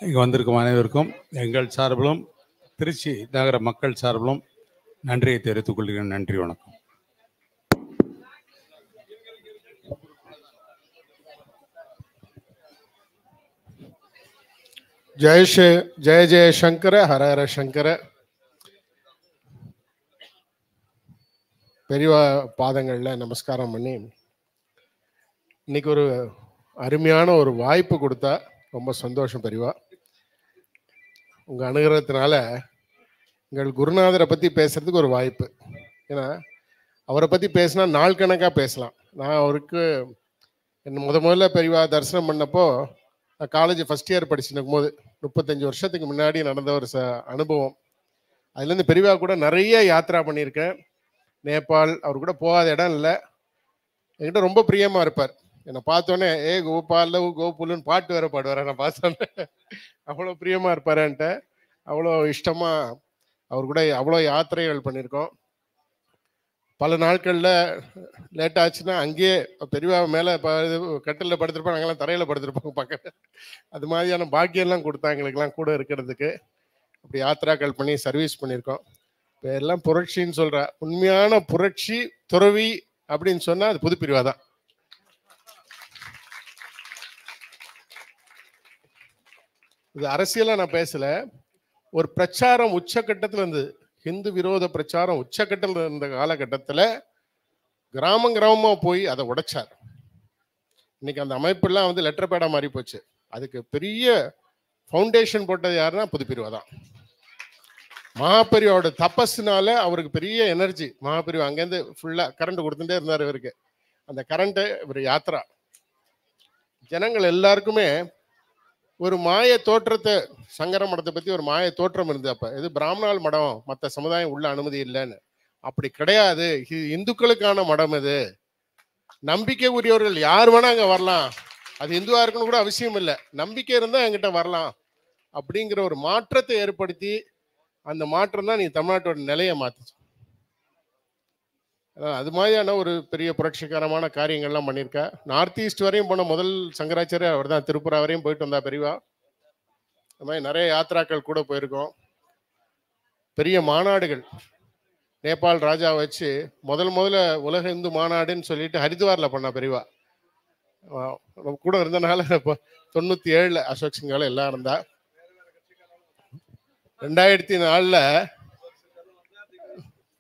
S7: இங்கே வந்திருக்கும் அனைவருக்கும் எங்கள் சார்பிலும் திருச்சி நகர மக்கள் சார்பிலும் நன்றியை தெரிவித்துக் கொள்கிறேன். நன்றி, வணக்கம்.
S8: ஜெய ஜெய சங்கர, ஹர ஹர சங்கர. பெரியவா பாதங்களில் நமஸ்காரம் பண்ணி இன்னைக்கு ஒரு அருமையான ஒரு வாய்ப்பு கொடுத்தா ரொம்ப சந்தோஷம். பெரியவா உங்கள் அனுகிரகத்தினால எங்கள் குருநாதரை பற்றி பேசுறதுக்கு ஒரு வாய்ப்பு. ஏன்னா அவரை பற்றி பேசினா நாள் கணக்காக பேசலாம். நான் அவருக்கு முதல்ல பெரியவா தரிசனம் பண்ணப்போ நான் காலேஜ் ஃபஸ்ட் இயர் படிச்சுருக்கும் போது 35 வருஷத்துக்கு முன்னாடி நடந்த ஒரு அனுபவம். அதுலேருந்து பெரியவா கூட நிறைய யாத்திரா பண்ணியிருக்கேன். நேபாள் அவர் கூட போகாத இடம் இல்லை. என்கிட்ட ரொம்ப பிரியமாக இருப்பார். என்னை பார்த்தோன்னே கோபால் கோபுலுன்னு பாட்டு வேற பாடுவார். நான் பார்த்தோன்னே அவ்வளோ பிரியமாக இருப்பார் என்கிட்ட. அவ்வளோ இஷ்டமாக அவர் கூட அவ்வளோ யாத்திரைகள் பண்ணியிருக்கோம். பல நாட்களில் லேட் ஆச்சுன்னா அங்கேயே பெரியவா மேலே கட்டிலில் படுத்திருப்போம், நாங்கள்லாம் தரையில் படுத்திருப்போம் பக்கத்தில். அது மாதிரியான பாக்கியெல்லாம் கொடுத்தா எங்களுக்கெல்லாம் கூட இருக்கிறதுக்கு. அப்படி யாத்திராக்கள் பண்ணி சர்வீஸ் பண்ணியிருக்கோம். இப்போ எல்லாம் புரட்சின்னு சொல்ற, உண்மையான புரட்சி துறவி அப்படின்னு சொன்னா அது புதுப்பிரிவா தான். இது அரசியலா நான் பேசல. ஒரு பிரச்சாரம் உச்சகட்டத்தில் இருந்தது. ஹிந்து விரோத பிரச்சாரம் உச்சகட்டத்தில் இருந்த காலகட்டத்தில் கிராமம் கிராமமா போய் அதை உடைச்சார். இன்னைக்கு அந்த அமைப்பெல்லாம் வந்து லெட்டர் பேடா மாறி போச்சு. அதுக்கு பெரிய ஃபவுண்டேஷன் போட்டது யாருன்னா புதுப்பிரிவா தான். மகாபெரிவாவோட தபஸ்னால அவருக்கு பெரிய எனர்ஜி. மகாபெரிவா அங்கேருந்து ஃபுல்லாக கரண்ட் கொடுத்துட்டே இருந்தார் இவருக்கு. அந்த கரண்ட்டை இவர் யாத்ரா ஜனங்கள் எல்லாருக்குமே ஒரு மாய தோற்றத்தை, சங்கர மடத்தை பற்றி ஒரு மாய தோற்றம் இருந்தது. அப்போ இது பிராமணால் மடம், மற்ற சமுதாயம் உள்ள அனுமதி இல்லைன்னு. அப்படி கிடையாது, இது இந்துக்களுக்கான மடம். இது நம்பிக்கை உரியவர்கள் யார் வேணா அங்கே வரலாம், அது இந்துவா இருக்குன்னு கூட அவசியம் இல்லை, நம்பிக்கை இருந்தால் என்கிட்ட வரலாம் அப்படிங்கிற ஒரு மாற்றத்தை ஏற்படுத்தி, அந்த மாற்றம் தான் நீ தமிழ்நாட்டோட நிலையை மாற்றுச்சு. அது மாதிரியான ஒரு பெரிய புரட்சிகரமான காரியங்கள்லாம் பண்ணியிருக்கா. நார்த் ஈஸ்ட் வரையும் போன முதல் சங்கராச்சாரியர் அவர் தான். திருப்புரா வரையும் போயிட்டு வந்தா பெரியவா. அது மாதிரி நிறைய யாத்திராக்கள் கூட போயிருக்கோம். பெரிய மாநாடுகள் நேபாள் ராஜா வச்சு முதல்ல உலக இந்து மாநாடுன்னு சொல்லிட்டு ஹரித்வாரில் பண்ணா பெரியவா. கூட இருந்தனால இப்போ 97 அசோக் சிங்கால எல்லாம் இருந்தா. 2004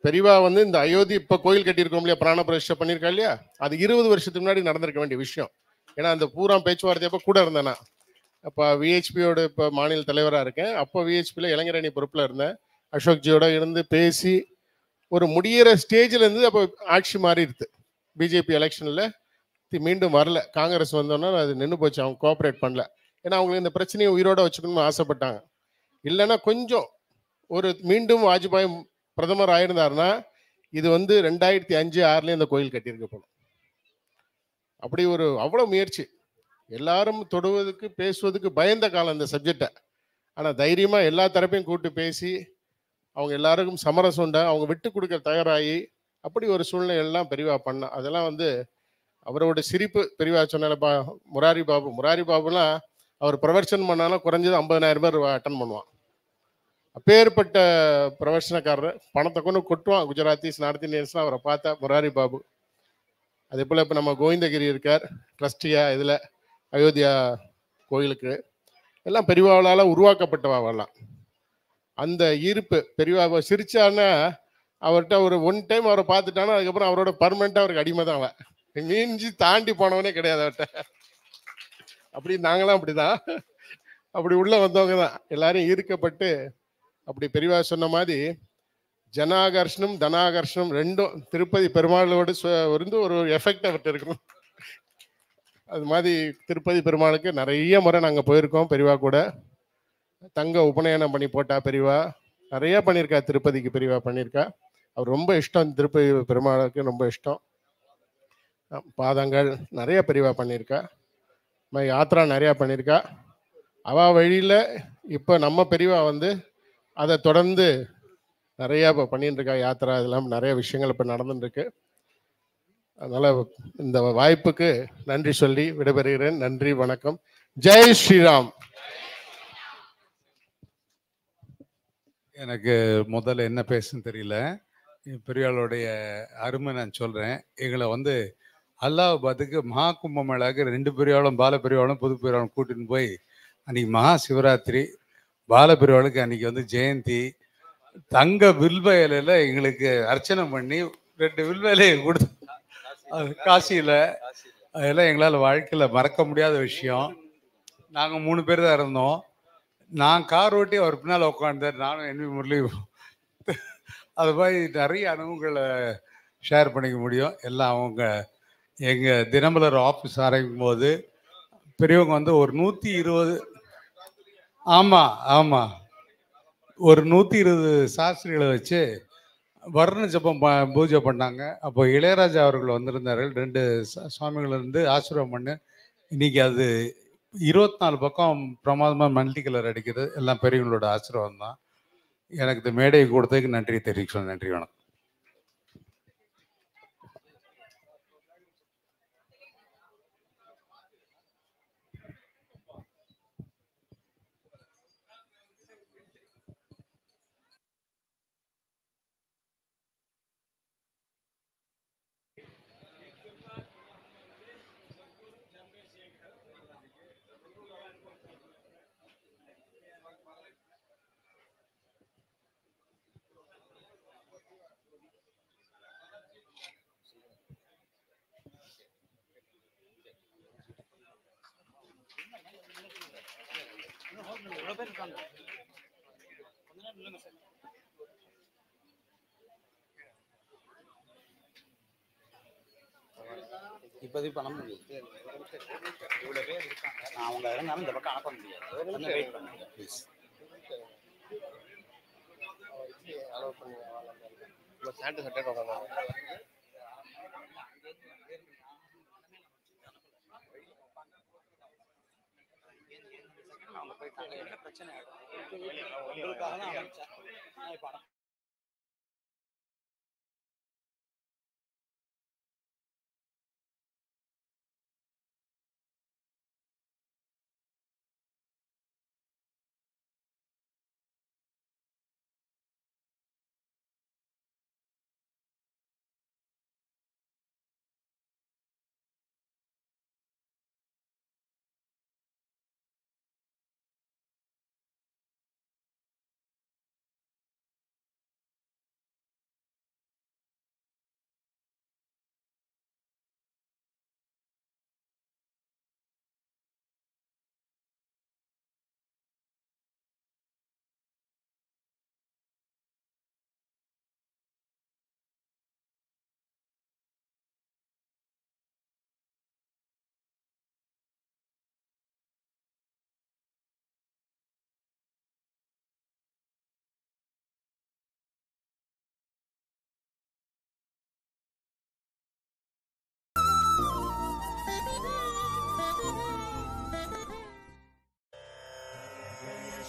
S8: பெரியவா வந்து இந்த அயோத்தி இப்போ கோயில் கட்டியிருக்கோம் இல்லையா, பிராண பிரதிஷ்டை பண்ணியிருக்கா இல்லையா, அது 20 வருஷத்துக்கு முன்னாடி நடந்திருக்க வேண்டிய விஷயம். ஏன்னா அந்த பூரா பேச்சுவார்த்தை அப்போ கூட இருந்தேன்னா. அப்போ விஹெச்பியோட இப்போ மாநில தலைவராக இருக்கேன். அப்போ விஹெச்பியில் இளைஞரணி பொறுப்பில் இருந்தேன். அசோக்ஜியோட இருந்து பேசி ஒரு முடிகிற ஸ்டேஜில் இருந்து அப்போ ஆட்சி மாறி இருக்கு. பிஜேபி எலெக்ஷனில் மீண்டும் வரல. காங்கிரஸ் வந்தோன்னா அது நின்று போச்சு. அவங்க கோஆப்ரேட் பண்ணல. ஏன்னா அவங்களுக்கு இந்த பிரச்சனையை உயிரோட வச்சுக்கணும்னு ஆசைப்பட்டாங்க. இல்லைன்னா கொஞ்சம் ஒரு மீண்டும் வாஜ்பாய் பிரதமர் ஆயிருந்தாருன்னா இது வந்து 2005, 2006 இந்த கோயில் கட்டியிருக்க போகணும். அப்படி ஒரு அவ்வளோ முயற்சி. எல்லாரும் தொடுவதுக்கு பேசுவதுக்கு பயந்த காலம் இந்த சப்ஜெக்டை. ஆனால் தைரியமாக எல்லா தரப்பையும் கூப்பிட்டு பேசி அவங்க எல்லாருக்கும் சமரசம் உண்டா, அவங்க விட்டு கொடுக்க தயாராகி அப்படி ஒரு சூழ்நிலை எல்லாம் பெரியவா பண்ணா. அதெல்லாம் வந்து அவரோட சிரிப்பு. பெரியவா சொன்ன முராரி பாபுலாம் அவர் பிரவர்ச்சனம் பண்ணாலும் குறைஞ்சது 50,000 பேர் அட்டன் பண்ணுவான். அப்பேற்பட்ட பிரவர்ஷனக்காரர். பணத்தை கொண்டு கொட்டுவான். குஜராத்திஸ், நார்த் இந்தியன்ஸ்லாம் அவரை பார்த்தா முராரி பாபு. அதே போல் இப்போ நம்ம கோவிந்தகிரி இருக்கார் ட்ரஸ்டியா இதில் அயோத்தியா கோயிலுக்கு. எல்லாம் பெரியவாளால் உருவாக்கப்பட்டவாவெல்லாம். அந்த ஈர்ப்பு பெரியவா சிரிச்சான்னா அவர்கிட்ட ஒரு ஒன் டைம் அவரை பார்த்துட்டானா அதுக்கப்புறம் அவரோட பர்மனெண்ட்டாக அவருக்கு அடிமை தான். அவன் மீஞ்சி தாண்டி போனவனே கிடையாது அவர்கிட்ட. அப்படி நாங்களாம் அப்படிதான். அப்படி உள்ள வந்தவங்க தான் எல்லாரும் ஈர்க்கப்பட்டு. அப்படி பெரியவா சொன்ன மாதிரி ஜனாகர்ஷனும் தனாகர்ஷனும் ரெண்டும் திருப்பதி பெருமாளோடு இருந்து ஒரு எஃபெக்ட் அவர்கிட்ட இருக்கணும். அது மாதிரி திருப்பதி பெருமாளுக்கு நிறைய முறை நாங்கள் போயிருக்கோம். பெரியவா கூட தங்க உபநயனம் பண்ணி போட்டா பெரியவா. நிறைய பண்ணியிருக்கா. திருப்பதிக்கு பெரியவா பண்ணியிருக்கா. அவர் ரொம்ப இஷ்டம். திருப்பதி பெருமாளுக்கு ரொம்ப இஷ்டம். பாதங்கள் நிறைய பெரியவா பண்ணியிருக்கா. யாத்திரா நிறையா பண்ணியிருக்கா. அவ வழியில் இப்போ நம்ம பெரியவா வந்து அதை தொடர்ந்து நிறையா இப்போ பண்ணிட்டு இருக்கா. யாத்திரா இதெல்லாம் நிறைய விஷயங்கள் இப்போ நடந்துட்டுருக்கு. அதனால் இந்த வாய்ப்புக்கு நன்றி சொல்லி விடைபெறுகிறேன். நன்றி, வணக்கம். ஜெய் ஸ்ரீராம்.
S7: எனக்கு முதல்ல என்ன பேசுன்னு தெரியல. பெரியாளுடைய அருமை நான் சொல்கிறேன். எங்களை வந்து அல்லாஹாபாத்துக்கு மகா கும்பமேளாவுக்கு 2 பெரியாளும் பால பெரியாளும் புது பெரியாளும் கூட்டின்னு போய் அன்றைக்கி மகா சிவராத்திரி, பால பெரியாளுக்கு அன்றைக்கி வந்து ஜெயந்தி, தங்க வில்வயலில் எங்களுக்கு அர்ச்சனை பண்ணி 2 வில்வயலையை கொடுத்து காசியில். அதெல்லாம் எங்களால் வாழ்க்கையில் மறக்க முடியாத விஷயம். நாங்கள் 3 பேர் தான் இருந்தோம். நான் கார் ஓட்டி அவர் பின்னால் உட்காந்தார். நானும் NV முரளி. அது மாதிரி நிறைய அனுபவங்களை ஷேர் பண்ணிக்க முடியும். எல்லாம் அவங்க எங்கள் தினமலர் ஆஃபீஸ் ஆரம்பிக்கும் போது பெரியவங்க வந்து ஒரு 120 ஆமாம் ஒரு 120 சாஸ்திரிகளை வச்சு வர்ண ஜபம் பூஜை பண்ணாங்க. அப்போ இளையராஜா அவர்கள் வந்திருந்தார்கள். 2 சுவாமிகள் இருந்து ஆசீர்வாதம் பண்ணு. இன்னைக்கு அது 24 பக்கம் பிரமாதமாக மல்டி கலர் அடிக்கிறது. எல்லாம் பெரியவங்களோட ஆசீர்வாதம் தான். எனக்கு இந்த மேடையை கொடுத்ததுக்கு நன்றி தெரிவிக்கிறேன். நன்றி, வணக்கம்.
S2: இப்போதைக்கு பண்ண முடியாது. இவ்வளோ பேர் இருக்காங்க, நான் அவங்க இருந்தாலும் இந்த பக்கம் அனுப்ப முடியாது. வெயிட் பண்ணுங்க ப்ளீஸ். அவங்க போயிட்டாங்க, என்ன பிரச்சனை உங்களுக்காக தான் அமைச்சேன். இப்போ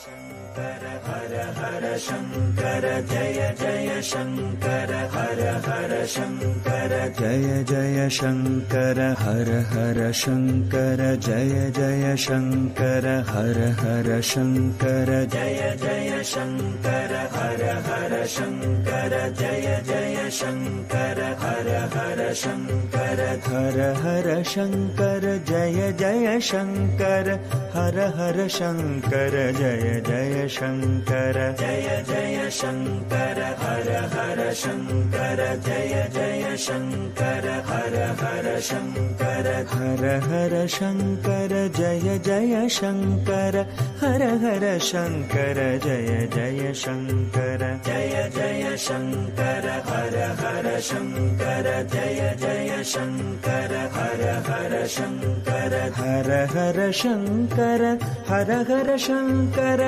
S9: शंकर हर हर शंकर जय जय शंकर हर हर शंकर जय जय शंकर हर हर शंकर जय जय शंकर हर हर शंकर जय जय शंकर हर हर शंकर जय जय शंकर हर हर शंकर हर हर शंकर जय जय शंकर हर हर शंकर जय जय शंकर जय जय शंकर हर हर शंकर जय जय शंकर हर हर शंकर हर हर शंकर जय जय शंकर हर हर शंकर जय जय शंकर जय जय शंकर हर हर शंकर जय जय शंकर हर हर शंकर हर हर शंकर हर हर शंकर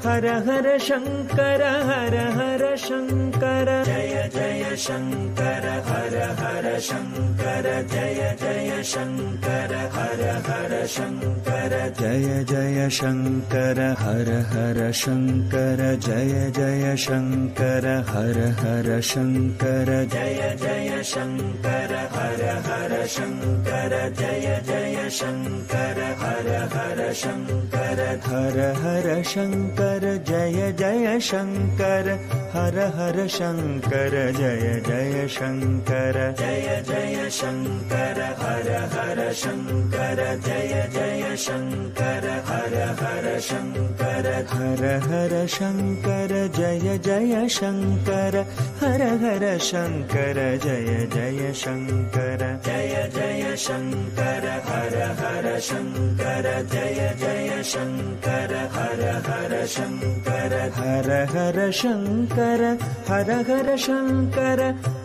S9: हर हर शंकर हर हर शंकर जय जय शंकर हर हर शंकर जय जय शंकर हर हर शंकर जय जय शंकर हर हर शंकर जय जय शंकर हर हर शंकर जय जय शंकर हर हर शंकर जय जय शंकर हर हर शंकर हर हर शंकर जय जय शंकर हर हर शंकर जय जय शंकर जय जय शंकर हर हर शंकर जय जय शंकर हर हर शंकर हर हर शंकर जय जय शंकर हर हर शंकर जय जय शंकर जय जय शंकर हर हर शंकर जय जय शंकर हर हर शंकर हर हर शंकर हर हर शंकर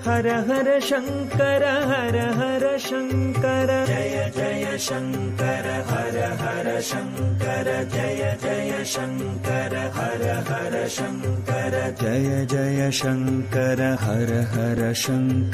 S9: हर हर शंकर हर हर शंकर जय जय शंकर हर हर शंकर जय जय शंकर हर हर शंकर जय जय शंकर हर हर शंकर